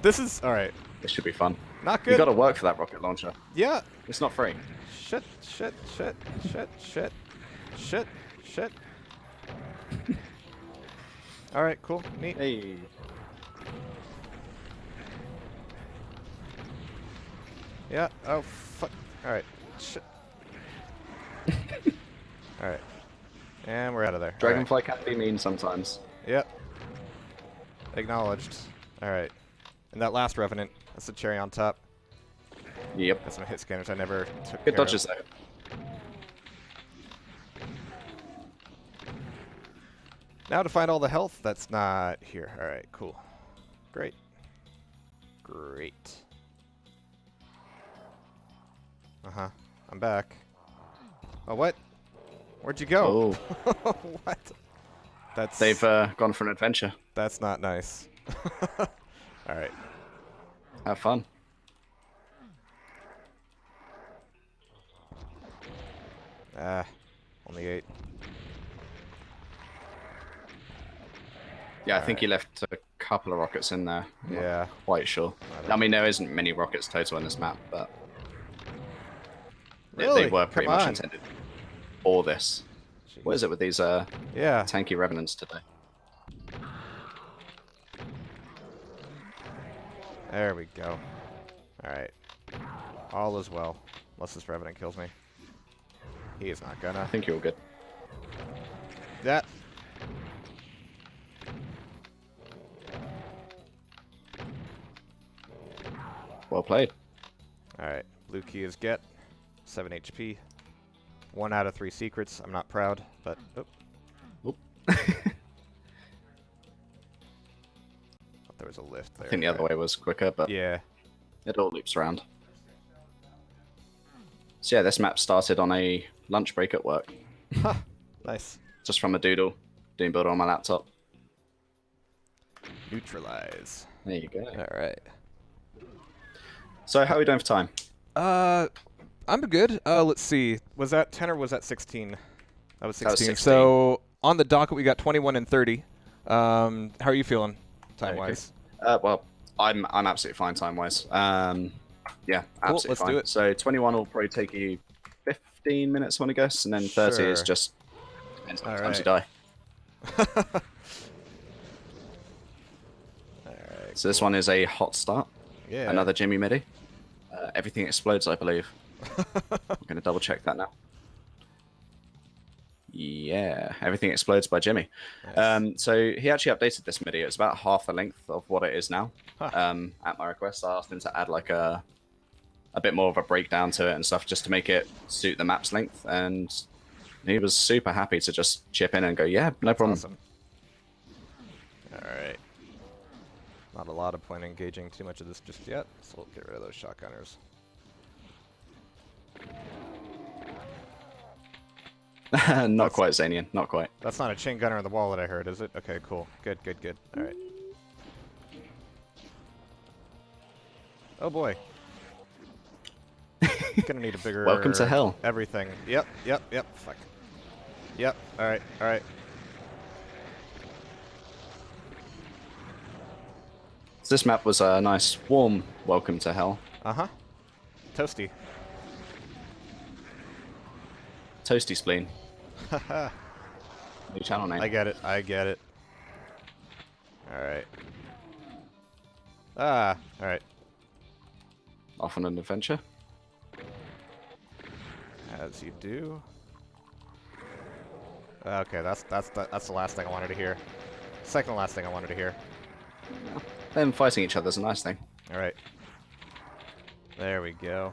This is alright. This should be fun. Not good. You got to work for that rocket launcher. Yeah. It's not free. Shit. Alright, cool. Neat. Hey. Yeah. Oh, fuck. Alright. Shit. Alright. And we're out of there. Dragonfly can be mean sometimes. Yep. Acknowledged. Alright. And that last Revenant, that's the cherry on top. Yep. That's some hit scanners I never took Good care dodges of. though. Now to find all the health that's not here. Alright, cool. Great. Great. Uh-huh. I'm back. Oh, what? Where'd you go? Oh. What? That's... They've gone for an adventure. That's not nice. Alright. Have fun. Ah. Only 8. Yeah, I think he left a couple of rockets in there. I'm Yeah. not quite sure. I mean, there isn't many rockets total in this map, but Really? they were pretty Come much on. intended for this. Jeez. What is it with these Yeah. tanky revenants today? There we go. Alright. All is well. Unless this Revenant kills me. He is not I gonna. think you're all good. That. Well played. Alright. Blue key is get. 7 HP. 1 out of 3 secrets. I'm not proud, but... Oh. Oop. Thought there was a lift there. I think the other way was quicker, but Yeah. it all loops around. So yeah, this map started on a lunch break at work. Huh. Nice. Just from a doodle, doing builder on my laptop. Neutralize. There you go. Alright. So how are we doing for time? I'm good. Let's see. Was that 10 or was that 16? That was That was 16. 16. So on the docket, we got 21 and 30. How are you feeling, Okay. time-wise? Well, I'm absolutely fine time-wise. Yeah, Cool. absolutely Let's fine. do it. So 21 will probably take you 15 minutes, I want to guess, and then 30 is Sure. just depends how All many times you right. die. All right. So this Cool. one is a hot start. Yeah. Another Jimmy MIDI. Everything explodes, I believe. I'm going to double check that now. Yeah, Everything Explodes by Jimmy. Nice. So he actually updated this MIDI. It's about half the length of what it is now. Huh. At my request, I asked him to add like a bit more of a breakdown to it and stuff just to make it suit the map's length. And he was super happy to just chip in and go, yeah, no problem. Awesome. All right. Not a lot of point engaging too much of this just yet, so we'll get rid of those shotgunners. Not quite, Zanian. Not quite. That's not a chain gunner on the wall that I heard, is it? Okay, cool. Good, good, good. All right. Oh boy. Gonna need a bigger. Welcome to hell. Everything. Yep, yep, yep. Fuck. Yep. All right, all right. So this map was a nice, warm welcome to hell. Uh-huh. Toasty. Toasty Spleen. New channel name. I get it. I get it. All right. Ah. All right. Off on an adventure. As you do. Okay, that's the last thing I wanted to hear. Second last thing I wanted to hear. Them fighting each other is a nice thing. All right. There we go.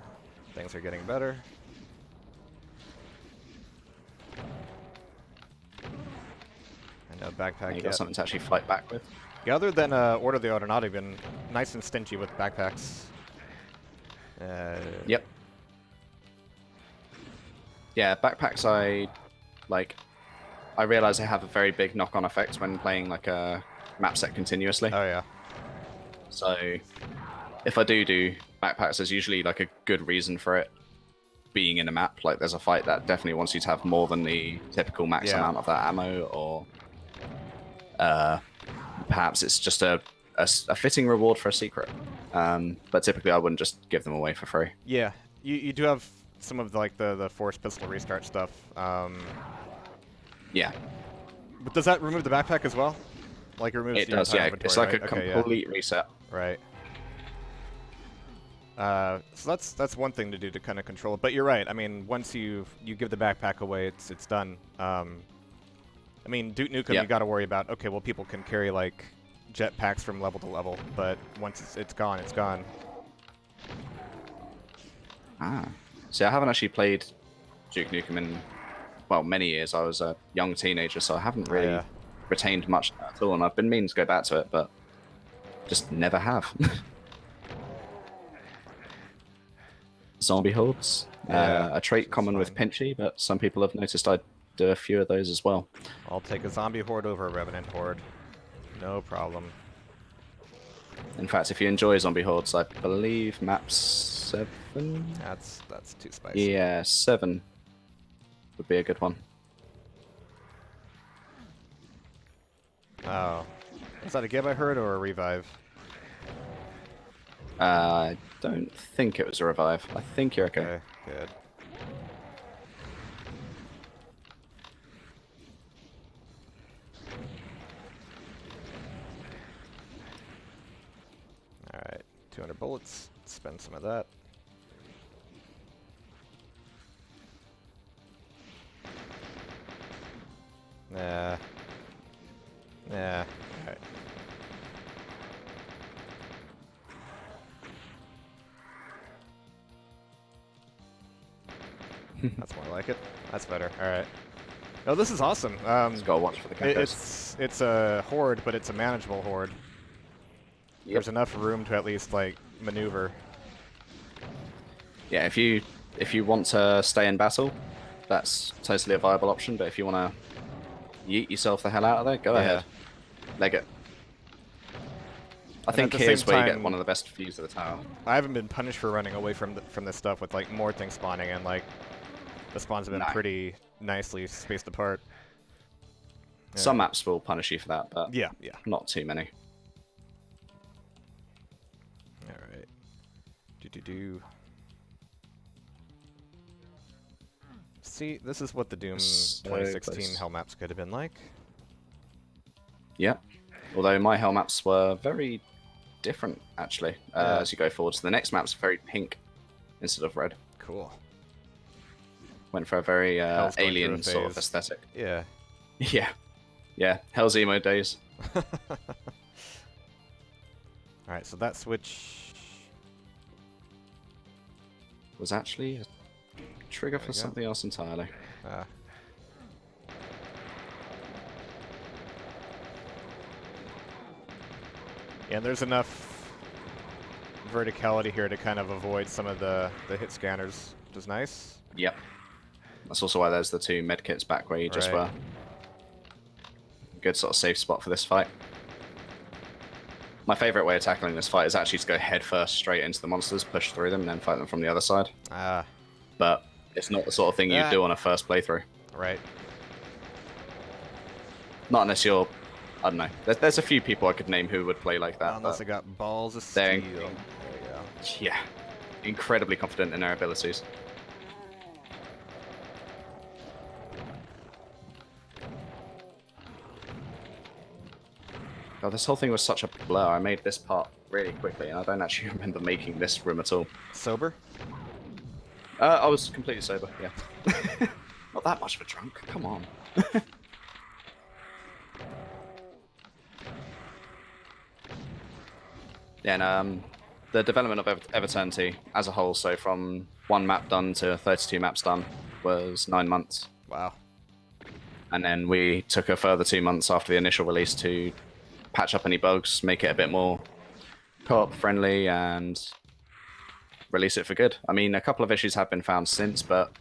Things are getting better. And no backpack You yet. got something to actually fight back with. Yeah, other than Order of the Ordinati, have been nice and stingy with backpacks. Yep. Yeah, backpacks I realize they have a very big knock-on effect when playing like a map set continuously. Oh yeah. So if I do backpacks, there's usually like a good reason for it being in a map. Like there's a fight that definitely wants you to have more than the typical max Yeah. amount of that ammo, or perhaps it's just a fitting reward for a secret. But typically I wouldn't just give them away for free. Yeah. You do have some of the forced pistol restart stuff. Yeah, But does that remove the backpack as well? Like it removes it your does. entire Yeah, inventory, it's like right? a Okay, yeah. complete reset. Right. So that's one thing to do to kind of control it. But you're right. I mean, once you give the backpack away, it's done. I mean, Duke Nukem, Yep. you got to worry about. Okay, well, people can carry like jetpacks from level to level, but once it's gone, it's gone. Ah, see, I haven't actually played Duke Nukem in many years. I was a young teenager, so I haven't really Yeah. retained much at all, and I've been meaning to go back to it, but just never have. Zombie hordes, Yeah, a trait which is common with fine. Pinchy, but some people have noticed I do a few of those as well. I'll take a zombie horde over a revenant horde. No problem. In fact, if you enjoy zombie hordes, I believe map 7. That's too spicy. Yeah, 7 would be a good one. Oh, is that a gib I heard or a revive? I don't think it was a revive. I think you're okay. Okay, good. Alright, 200 bullets. Spend some of that. Nah. Nah. Alright. That's more like it. That's better. Alright. Oh, this is awesome. Just gotta watch for the campers. It's a horde, but it's a manageable horde. Yep. There's enough room to at least like maneuver. Yeah, if you want to stay in battle, that's totally a viable option. But if you want to yeet yourself the hell out of there, go Yeah. ahead. Leg it. I And think at the here's same where you get time, one of the best views of the tower. I haven't been punished for running away from this stuff with like more things spawning, and like the spawns have been No. pretty nicely spaced apart. Yeah. Some maps will punish you for that, but Yeah. not too many. All right. Do. See, this is what the Doom So 2016 close. hell maps could have been like. Yeah. Although my hell maps were very different, actually, Yeah. as you go forward. So the next map's very pink instead of red. Cool. Went for a very Hell's going through a alien sort of phase. aesthetic. Yeah. Yeah. Yeah. Hell's emo days. All right, so that switch. Was actually a trigger for we go. something else entirely. Yeah, there's enough verticality here to kind of avoid some of the hit scanners, which is nice. Yep. That's also why there's the two medkits back where you just Right. were. Good sort of safe spot for this fight. My favourite way of tackling this fight is actually to go head first straight into the monsters, push through them, and then fight them from the other side. But it's not the sort of thing you do on a first playthrough. Right. Not unless you're... I don't know. There's a few people I could name who would play like that. Unless but I got balls of steel. they're- There you go. yeah. Incredibly confident in their abilities. God, this whole thing was such a blur. I made this part really quickly, and I don't actually remember making this room at all. Sober? I was completely sober, yeah. Not that much of a drunk, come on. Yeah, and the development of Eternity as a whole, so from 1 map done to 32 maps done, was 9 months. Wow. And then we took a further 2 months after the initial release to patch up any bugs, make it a bit more co-op friendly, and release it for good. I mean, a couple of issues have been found since, but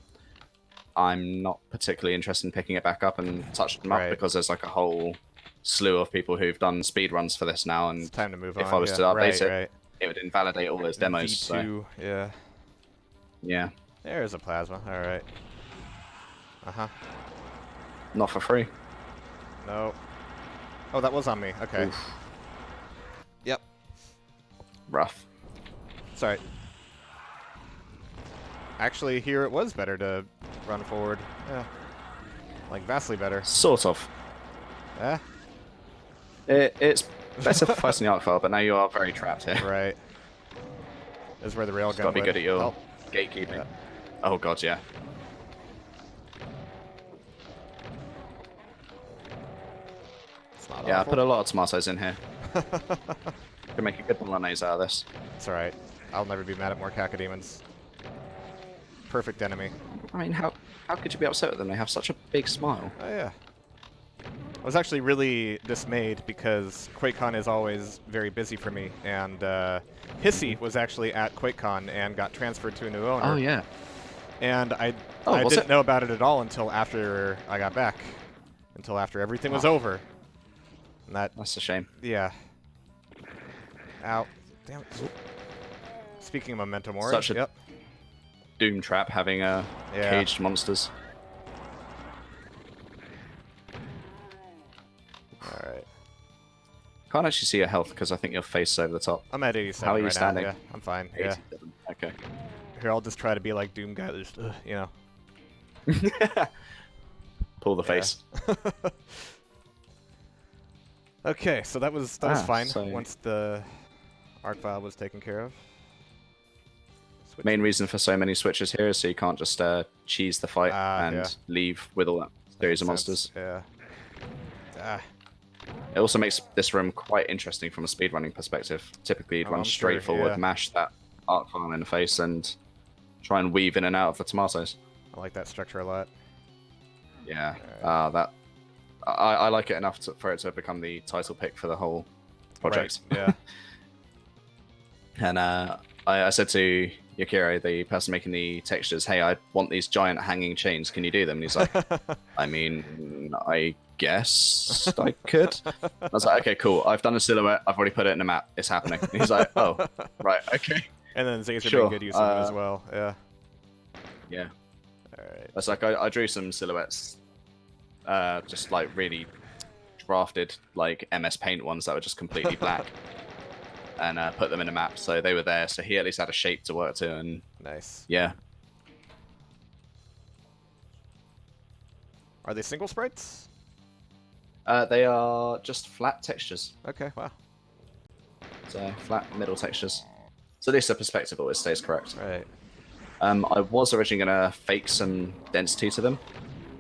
I'm not particularly interested in picking it back up and touching them up because there's like a whole slew of people who've done speed runs for this now, and It's time to move if on. I was yeah. to update right, it, right. it would invalidate all those demos. V2, So yeah. yeah, There's a plasma. All right. Uh-huh. not for free. No. Oh, that was on me. Okay. Oof. Yep. Rough. Sorry. Actually, here it was better to run forward. Yeah. Like, vastly better. Sort of. Yeah. It's better for fighting the arc file, but now you are very trapped here. Right. This is where the railgun You've got to be would good at your help. gatekeeping. Yeah. Oh god, yeah. It's not Yeah, I awful. put a lot of tomatoes in here. Can make a good bolognese out of this. It's alright. I'll never be mad at more cacodemons. Perfect enemy. I mean, how could you be upset with them? They have such a big smile. Oh, yeah. I was actually really dismayed because QuakeCon is always very busy for me, and Hissy was actually at QuakeCon and got transferred to a new owner. Oh yeah. And I was didn't it? know about it at all until after I got back. Until after everything was over. And That's a shame. yeah. Ow. Damn it. Speaking of Memento Mori, Such a yep. Doom trap having Yeah. caged monsters. Alright. Can't actually see your health because I think your face is over the top. I'm at 87 How are you right standing? now. Yeah, I'm fine. Yeah. 87. Okay. Here, I'll just try to be like Doom guy. Just, you know. Pull the Yeah. face. Okay, so that was fine so- once the arc file was taken care of. Switch. Main reason for so many switches here is so you can't just cheese the fight and yeah. leave with all that series of Makes sense, monsters. Yeah. Ah, It also makes this room quite interesting from a speedrunning perspective. Typically, you'd Oh, run I'm straight sure, forward, yeah. mash that arc file in the face, and try and weave in and out of the tomatoes. I like that structure a lot. Yeah, Alright. I like it enough for it to become the title pick for the whole project. Right, yeah. And I said to Yukiro, the person making the textures, hey, I want these giant hanging chains. Can you do them? And he's like, I mean, I guess I could. I was like, okay, cool. I've done a silhouette. I've already put it in a map. It's happening. And he's like, oh, right, okay. And then Zazer Sure. made good use of them as well. Yeah. Yeah. Alright. It's like I drew some silhouettes, just like really drafted like MS Paint ones that were just completely black, and put them in a map, so they were there. So he at least had a shape to work to, and Nice. yeah. Are they single sprites? They are just flat textures. Okay, wow. So flat middle textures. So this is a perspective always stays correct. Right. I was originally going to fake some density to them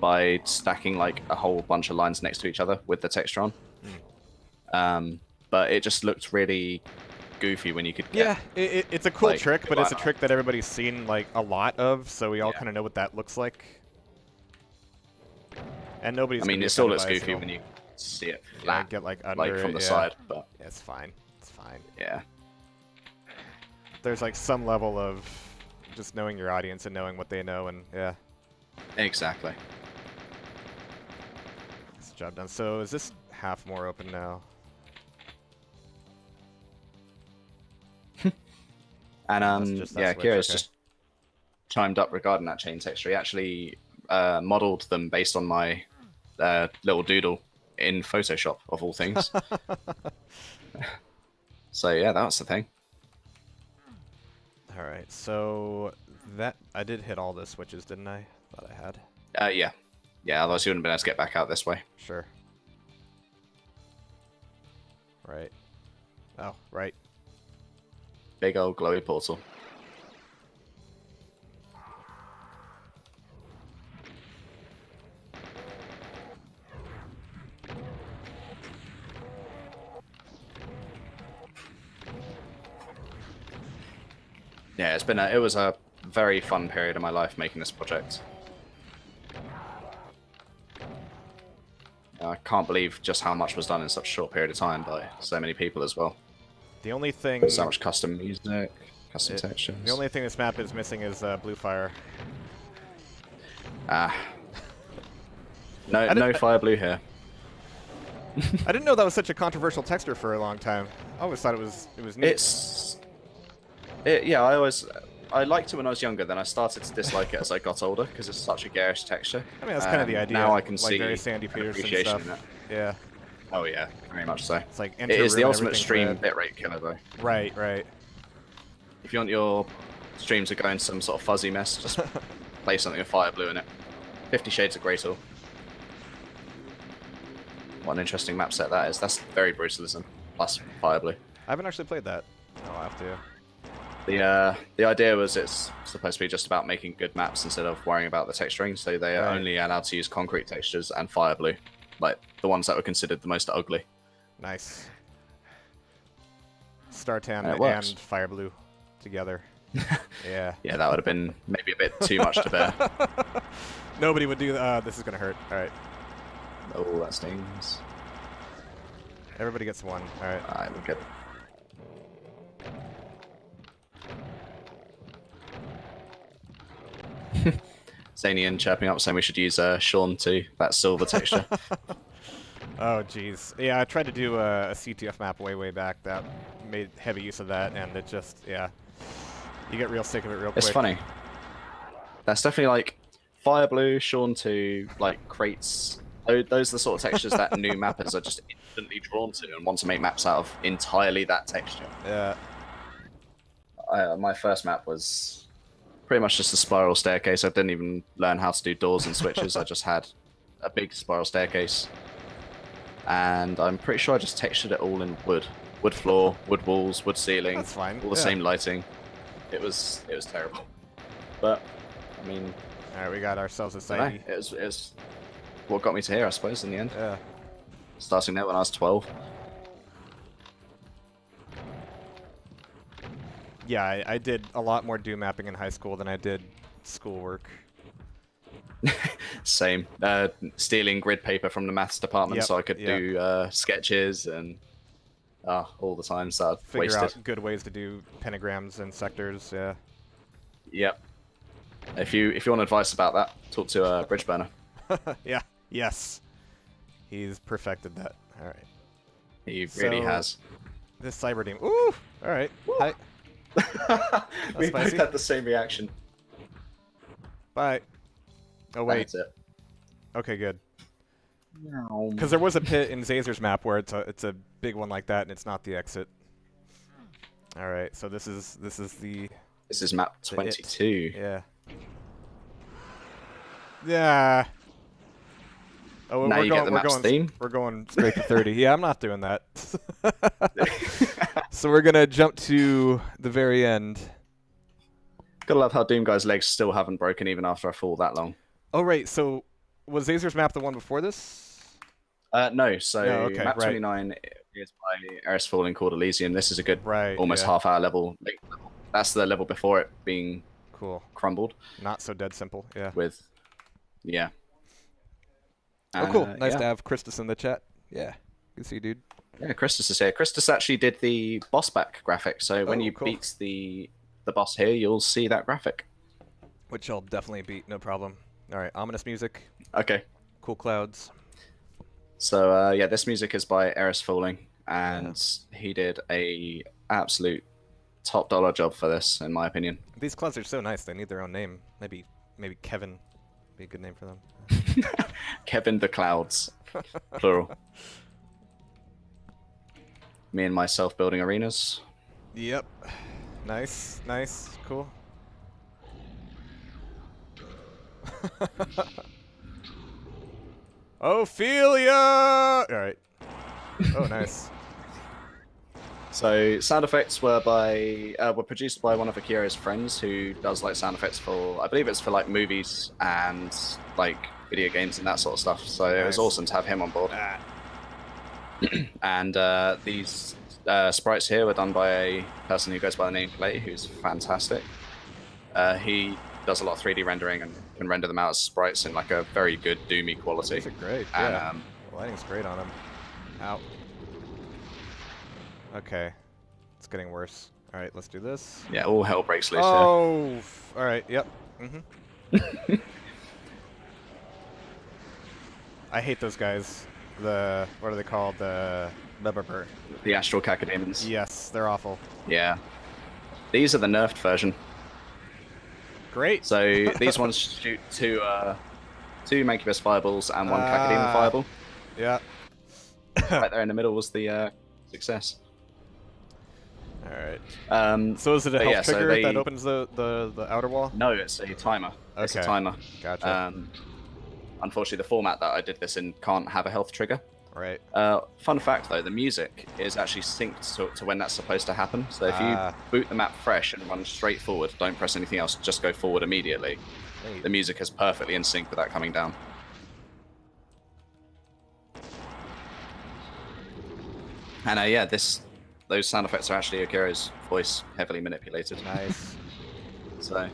by stacking like a whole bunch of lines next to each other with the texture on. But it just looked really goofy when you could get... Yeah, it's a cool like, trick, but it's a trick that everybody's seen like a lot of, so we all kind of know what that looks like. And nobody's. I mean, it still looks goofy when you see it flat, get like under from it, the side, but yeah, it's fine. It's fine. yeah. There's like some level of just knowing your audience and knowing what they know, and yeah. Exactly. It's the job done. So is this half more open now? And yeah, switch, Kira's okay. just chimed up regarding that chain texture. He actually modeled them based on my little doodle in Photoshop, of all things. So yeah, that's the thing. All right, so that I did hit all the switches, didn't I? Thought I had. Yeah. Yeah, otherwise you wouldn't have been able to get back out this way. Sure. Right. Oh, right. Big old glowy portal. Yeah, it was a very fun period of my life making this project. I can't believe just how much was done in such a short period of time by so many people as well. The only thing. So much custom music, custom textures. The only thing this map is missing is blue fire. No fire blue here. I didn't know that was such a controversial texture for a long time. I always thought it was neat. Yeah, I liked it when I was younger. Then I started to dislike it as I got older because it's such a garish texture. I mean, that's kind of the idea. Now I can like see very Sandy Peterson appreciation stuff. in it. Yeah. Oh yeah, very much so. It's like it is the enter ultimate everything's stream red. bitrate killer though. Right. If you want your stream to go in some sort of fuzzy mess, just play something with fire blue in it. 50 Shades of Grey tool. What an interesting map set that is. That's very brutalism plus fire blue. I haven't actually played that. I'll have to. The idea was it's supposed to be just about making good maps instead of worrying about the texturing, so they are only allowed to use concrete textures and fire blue, like the ones that were considered the most ugly. Nice. Startan and fire blue together. Yeah. Yeah, that would have been maybe a bit too much to bear. Nobody would do that. This is gonna hurt. All right. Oh, that stings. Everybody gets one. All right. Alright, we're good. Zanian chirping up saying we should use Sean too, that silver texture. Oh, jeez. Yeah, I tried to do a CTF map way back that made heavy use of that, and it just, yeah. You get real sick of it real quick. It's funny. That's definitely like Fire Blue, Sean 2, like crates. Those are the sort of textures that new mappers are just instantly drawn to and want to make maps out of entirely that texture. Yeah. My first map was pretty much just a spiral staircase. I didn't even learn how to do doors and switches. I just had a big spiral staircase. And I'm pretty sure I just textured it all in wood. Wood floor, wood walls, wood ceiling. That's fine. All the same lighting. It was terrible. But, I mean... Alright, we got ourselves a side. It was what got me to here, I suppose, in the end. Yeah. Starting there when I was 12. Yeah, I did a lot more Doom mapping in high school than I did schoolwork. Same. Stealing grid paper from the maths department so I could do sketches and all the times that I'd Figure wasted. out good ways to do pentagrams and sectors, yeah. Yep. If you want advice about that, talk to Bridgeburner. Yeah. Yes. He's perfected that. All right. He really So, has. This cyber demon. Ooh. All right. Hi. We both spicy. had the same reaction. Bye. Oh wait. That's it. Okay, good. No. Because there was a pit in Zazer's map where it's a big one like that, and it's not the exit. All right. So this is the. This is map 22. Yeah. Yeah. Oh, Now you get the map's theme? We're going straight to 30. Yeah, I'm not doing that. So we're gonna jump to the very end. Gotta love how Doom Guy's legs still haven't broken even after I fall that long. Oh right. So was Zazer's map the one before this? No. So okay, map right. 29 is by Eris Falling called Elysium. This is a good, almost yeah. half-hour level. That's the level before it being cool crumbled. Not so dead simple. Yeah. Yeah. Oh, cool. Nice to have Christus in the chat. Yeah. Good to see you, dude. Yeah, Christus is here. Christus actually did the boss back graphic, so when you cool. beat the boss here, you'll see that graphic. Which I'll definitely beat, no problem. All right, ominous music. Okay. Cool clouds. So yeah, this music is by Eris Falling, and he did a absolute top dollar job for this, in my opinion. These clouds are so nice. They need their own name. Maybe Kevin would be a good name for them. Kevin the Clouds, plural. Me and myself building arenas. Yep. Nice, nice, cool. Ophelia! All right. Oh, nice. So sound effects were produced by one of Akira's friends who does like sound effects for, I believe it's for like movies and like video games and that sort of stuff. So it was awesome to have him on board. And these sprites here were done by a person who goes by the name Clay, who's fantastic. He does a lot of 3D rendering and can render them out as sprites in like a very good doomy quality. These are great. And, yeah. The lighting's great on them. Ow. Okay. It's getting worse. All right, let's do this. Yeah, all hell breaks loose. Oh, all right. Yep. I hate those guys. What are they called? The Mapper'S. The Astral Cacodemons. Yes, they're awful. Yeah. These are the nerfed version. Great. So these ones shoot two Mancubus fireballs and one Cacodemon fireball. Yeah. Right there in the middle was the success. All right. So is it a health trigger that opens the outer wall? No, it's a timer. Okay. It's a timer. Gotcha. Unfortunately, the format that I did this in can't have a health trigger. Right. Fun fact, though, the music is actually synced to when that's supposed to happen. So if you boot the map fresh and run straight forward, don't press anything else, just go forward immediately. Wait. The music is perfectly in sync with that coming down. And yeah, those sound effects are actually Akira's voice heavily manipulated. Nice. So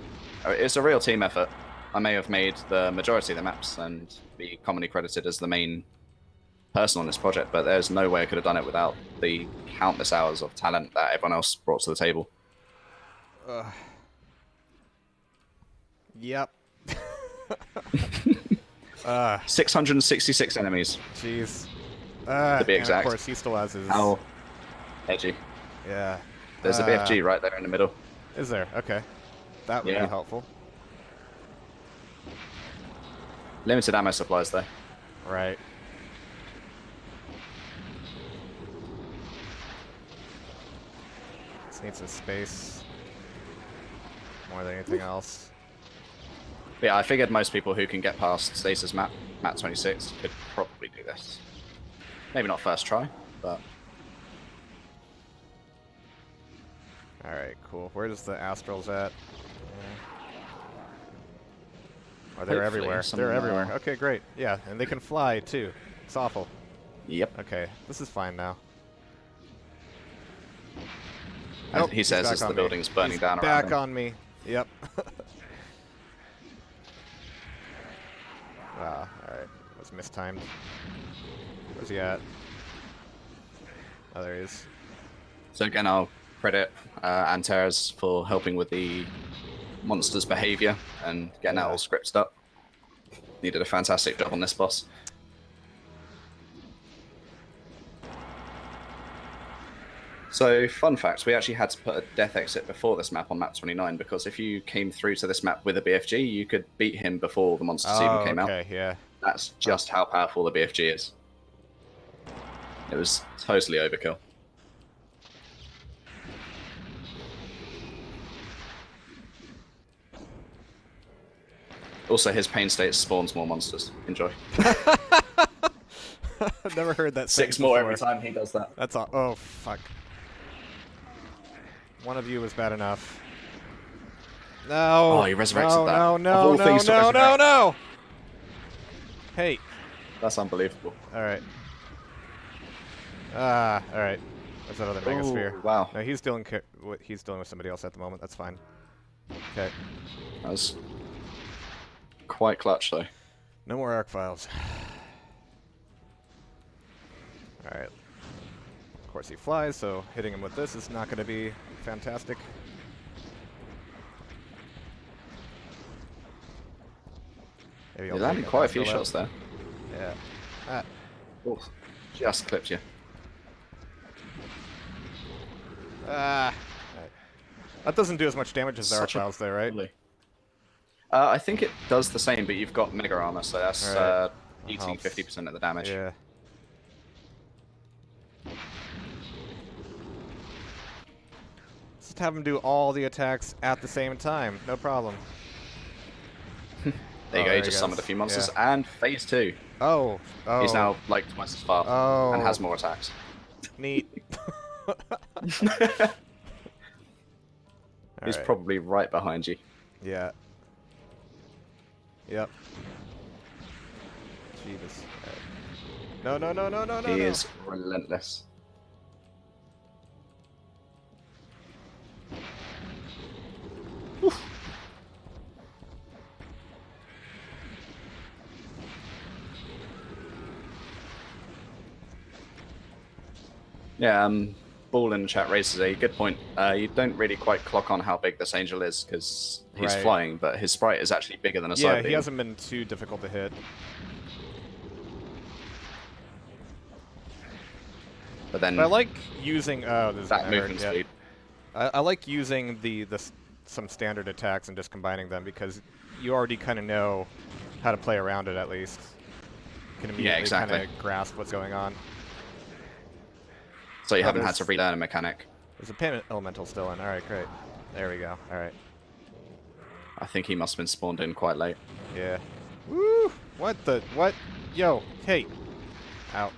it's a real team effort. I may have made the majority of the maps and be commonly credited as the main person on this project, but there's no way I could have done it without the countless hours of talent that everyone else brought to the table. Yep. 666 enemies. Jeez. To be exact. Of course, he still has his... How edgy. Yeah. There's a BFG right there in the middle. Is there? Okay. That would be helpful. Limited ammo supplies, though. Right. Just need some space. More than anything else. But yeah, I figured most people who can get past Stasis map 26 could probably do this. Maybe not first try, but... Alright, cool. Where does the Astrals at? Oh, they're everywhere. They're everywhere. Okay, great. Yeah, and they can fly, too. It's awful. Yep. Okay, this is fine now. As he says as the building's burning down around him. Back on me. Yep. Wow, alright. That was mistimed. Where's he at? Oh, there he is. So again, I'll credit Antares for helping with the monsters' behavior and getting that all scripted up. He did a fantastic job on this boss. So, fun fact, we actually had to put a death exit before this map on map 29, because if you came through to this map with a BFG, you could beat him before the monsters even came out. Yeah. That's just how powerful the BFG is. It was totally overkill. Also, his pain state spawns more monsters. Enjoy. I've never heard that. 6 more every time he does that. That's all. Oh, fuck. One of you was bad enough. No. Oh, he resurrected that. No. Hey. That's unbelievable. Alright. Alright. There's another Mega Sphere. Wow. No, he's dealing with somebody else at the moment. That's fine. Okay. That was quite clutch, though. No more arc files. Alright. Of course he flies, so hitting him with this is not going to be fantastic. He landed quite a few shots there. Yeah. Oof. Just clipped you. Right. That doesn't do as much damage as the arc files there, right? I think it does the same, but you've got Mega Armor, so that's eating 50% of the damage. Yeah. Just have him do all the attacks at the same time. No problem. There you go, he just summoned a few monsters. Yeah. And phase 2. Oh. He's now like twice as far and has more attacks. Neat. He's probably right behind you. Yeah. Yep. Jesus. Right. No. He is relentless. Oof. Yeah, Ball in the chat raises a good point. You don't really quite clock on how big this angel is because he's flying, but his sprite is actually bigger than a side beam. Yeah, he hasn't been too difficult to hit. But then I like using that movement speed. I like using some standard attacks and just combining them because you already kind of know how to play around it at least. You can immediately kind of grasp what's going on. So you haven't had to relearn a mechanic. There's a pin elemental still in. Alright, great. There we go. Alright. I think he must have been spawned in quite late. Yeah. Woo! What the? What? Yo, hey. Ow.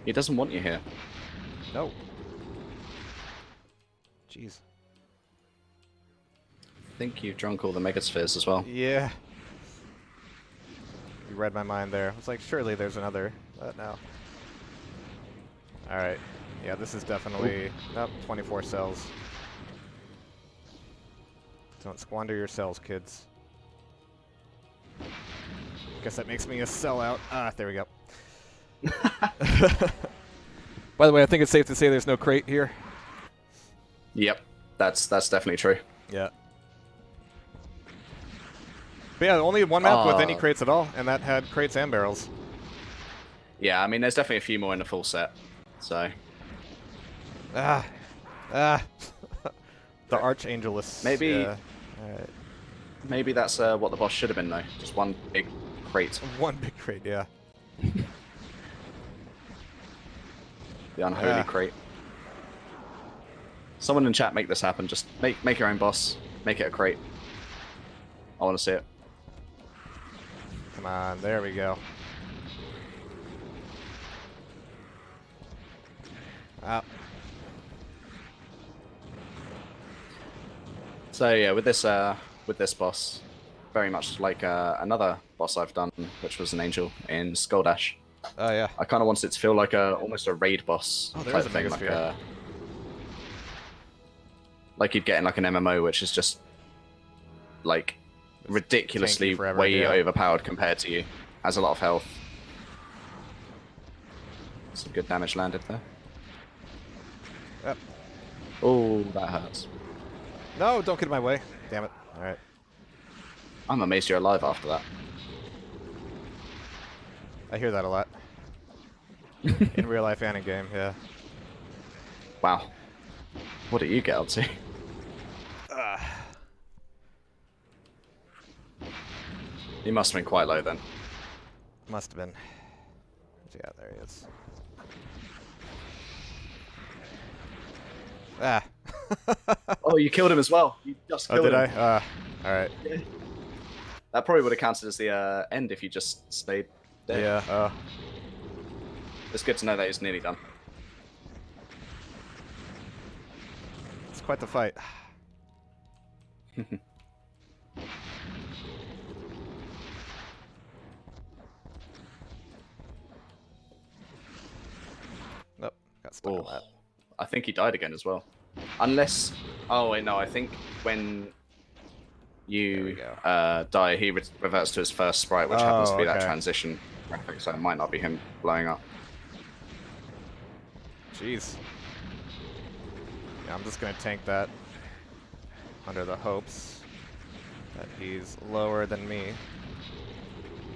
He doesn't want you here. No. Jeez. I think you've drunk all the Megaspheres as well. Yeah. You read my mind there. I was like, surely there's another. But no. Alright. Yeah, this is definitely... Nope, 24 cells. Don't squander your cells, kids. Guess that makes me a sellout. Ah, there we go. By the way, I think it's safe to say there's no crate here. Yep, that's definitely true. Yeah. But yeah, only one map with any crates at all, and that had crates and barrels. Yeah, I mean, there's definitely a few more in the full set, so... The Archangelus. Maybe... Yeah. Maybe that's what the boss should have been, though. Just one big crate. One big crate, yeah. The unholy crate. Someone in chat make this happen. Just make your own boss. Make it a crate. I want to see it. Come on, there we go. So yeah, with this boss, very much like another boss I've done, which was an angel in Skull Dash. Oh yeah. I kind of wanted it to feel like almost a raid boss type thing, like you'd get in like an MMO, which is just like ridiculously way overpowered compared to you. Has a lot of health. Some good damage landed there. Yep. Oh, that hurts. No, don't get in my way. Damn it. All right. I'm amazed you're alive after that. I hear that a lot. In real life and in game, yeah. Wow. What did you get up to? He must have been quite low then. Must have been. Yeah, there he is. Ah. Oh, you killed him as well. You just killed Oh, did him. I? Alright. Yeah. That probably would have counted as the end if you just stayed there. Yeah, It's good to know that he's nearly done. it's quite the fight. Nope, got stuck on that. I think he died again as well. Unless... Oh, wait, no, I think when you die, he reverts to his first sprite, which happens to be that transition graphic, so it might not be him blowing up. Jeez. Yeah, I'm just gonna tank that under the hopes that he's lower than me.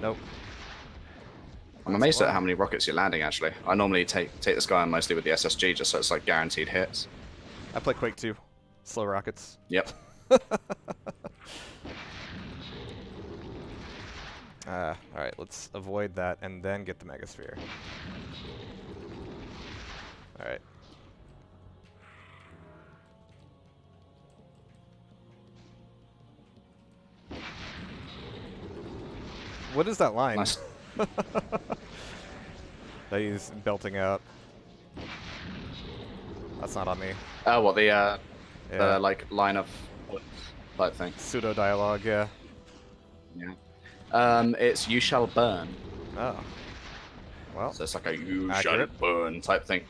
Nope. I'm amazed at how many rockets you're landing, actually. I normally take this guy on mostly with the SSG, just so it's like guaranteed hits. I play Quake 2. Slow rockets. Yep. Alright, let's avoid that and then get the Megasphere. Alright. What is that line? Nice. That he's belting out. That's not on me. Oh, what, the Yeah. like, line of type thing? Pseudo dialogue, yeah. Yeah. It's you shall burn. Oh. Well, So it's like a you accurate. shall burn type thing.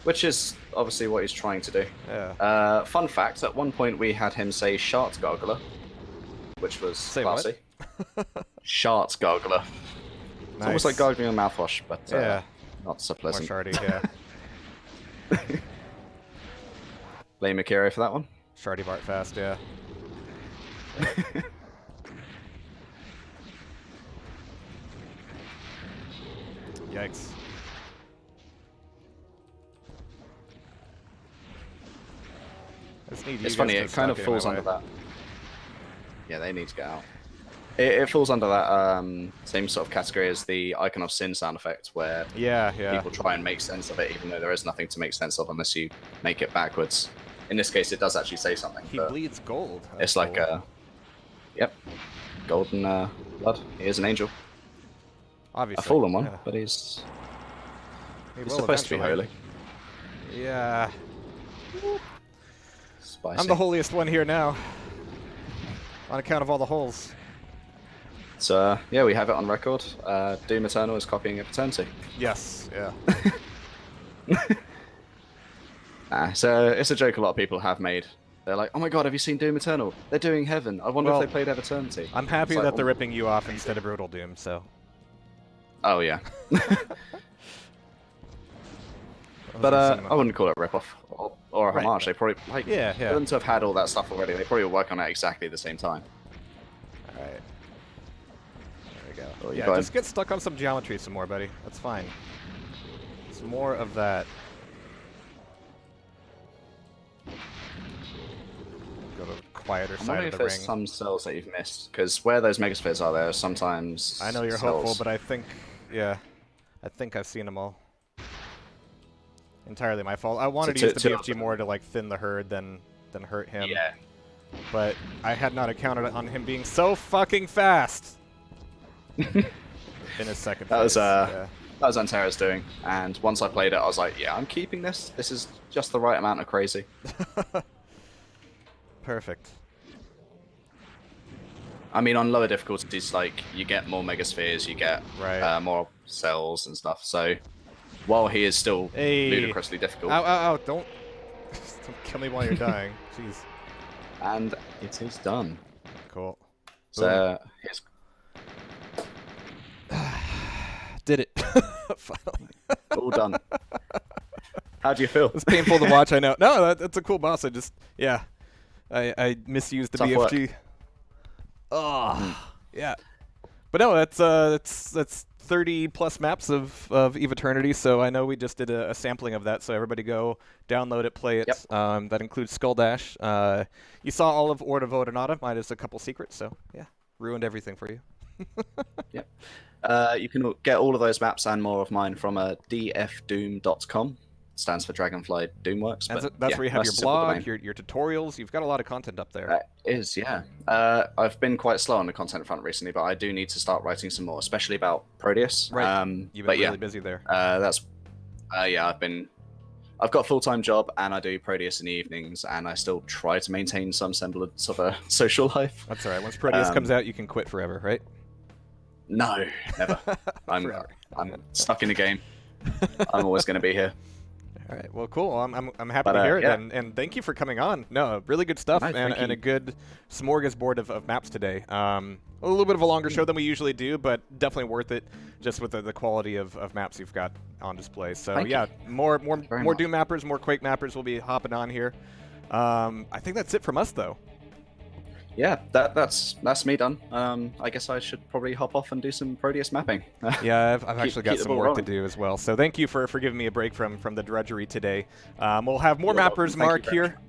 Which is obviously what he's trying to do. yeah. Fun fact, at one point we had him say Shart Gargler, which was Say classy. what? Shart Gargler. It's almost like gargling a mouthwash, but Yeah. not so More pleasant. shardy, yeah. Blame Akira for that one. Shardy Bart fast, yeah. Yikes. It's funny, it kind of falls under that. Yeah, they need to get out. It falls under that same sort of category as the Icon of Sin sound effect, where Yeah, people try and make sense of it, even though there is nothing to make sense of unless you make it backwards. In this case, it does actually say something. He but bleeds gold. It's That's like cool. yep, golden blood. He is an angel, Obviously. a fallen one, yeah. but he's He will supposed to be holy. eventually. Yeah. Spicy. I'm the holiest one here now. On account of all the holes. So yeah, we have it on record. Doom Eternal is copying of Eternity. Yes, yeah. So it's a joke a lot of people have made. They're like, "Oh my god, have you seen Doom Eternal? They're doing Heaven. I wonder Well, if they played Eternity." I'm happy It's like, that they're ripping you off instead of Brutal Doom, so. Oh yeah. But I wouldn't call it a rip-off or a Right. homage. They probably like Yeah, for yeah. them to have had all that stuff already. They probably work on it exactly at the same time. Alright. There we go. Oh, you Yeah, got just get stuck on some geometry some more, buddy. That's fine. It's more of that. Go to the quieter I'm side wondering of if the there's ring. some cells that you've missed, because where those megaspheres are, there are sometimes I know you're cells. hopeful, but I think, yeah, I think I've seen them all. Entirely my fault. I wanted to use the BFG more to like thin the herd than hurt him. Yeah. But I had not accounted on him being so fucking fast. In his second That was phase, yeah. that was Antera's doing, and once I played it, I was like, yeah, I'm keeping this. This is just the right amount of crazy. Perfect. I mean, on lower difficulties, like you get more megaspheres, you get Right. more cells and stuff. So while he is still Hey. ludicrously difficult, Ow, ow, ow, don't kill me while you're dying. Jeez. and it is done. Cool. So here's Did it. Finally. all done. How do you feel? It's painful to watch, I know. No, that's a cool boss. I just, yeah. I misused the Tough BFG. work. Oh, yeah. But no, that's 30 plus maps of Eve Eternity. So I know we just did a sampling of that. So everybody go download it, play it. Yep. That includes Skull Dash. You saw all of Order of Odonata, minus a couple secrets. So yeah, ruined everything for you. Yep. You can get all of those maps and more of mine from dfdoom.com. Stands for Dragonfly Doomworks. That's, but that's yeah, where you have nice your simple blog, domain. your tutorials. You've got a lot of content up there. That is, yeah. I've been quite slow on the content front recently, but I do need to start writing some more, especially about Proteus. Right. You've been really busy there. Yeah, I've got a full-time job and I do Proteus in the evenings, and I still try to maintain some semblance of a social life. That's all right. Once Proteus comes out, you can quit forever, right? No, never. I'm stuck in the game. I'm always going to be here. All right. Well, cool. I'm happy to hear it, yeah. and thank you for coming on. No, really good stuff, No, and a good smorgasbord of maps today. A little bit of a longer show than we usually do, but definitely worth it, just with the quality of maps you've got on display. So Thank yeah, you. more much. Doom mappers, more Quake mappers will be hopping on here. I think that's it from us, though. Yeah, that's me done. I guess I should probably hop off and do some Proteus mapping. Yeah, I've actually got keep the some ball work to rolling. do as well. So thank you for giving me a break from the drudgery today. We'll have more You're welcome. mappers, Thank you Mark, very here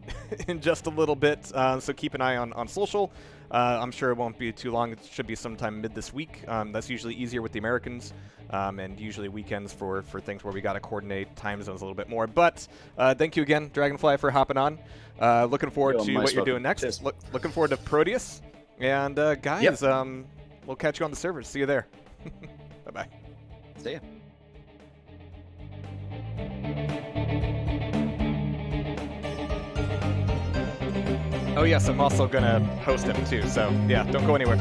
in just a little bit. So keep an eye on social. I'm sure it won't be too long. It should be sometime mid this week. That's usually easier with the Americans, and usually weekends for things where we got to coordinate time zones a little bit more. But thank you again, Dragonfly, for hopping on. Looking forward to what you're doing next. Cheers. Looking forward to Proteus. And guys, we'll catch you on the servers. See you there. Bye-bye. See ya. Oh yes, I'm also gonna host him too. So yeah, don't go anywhere.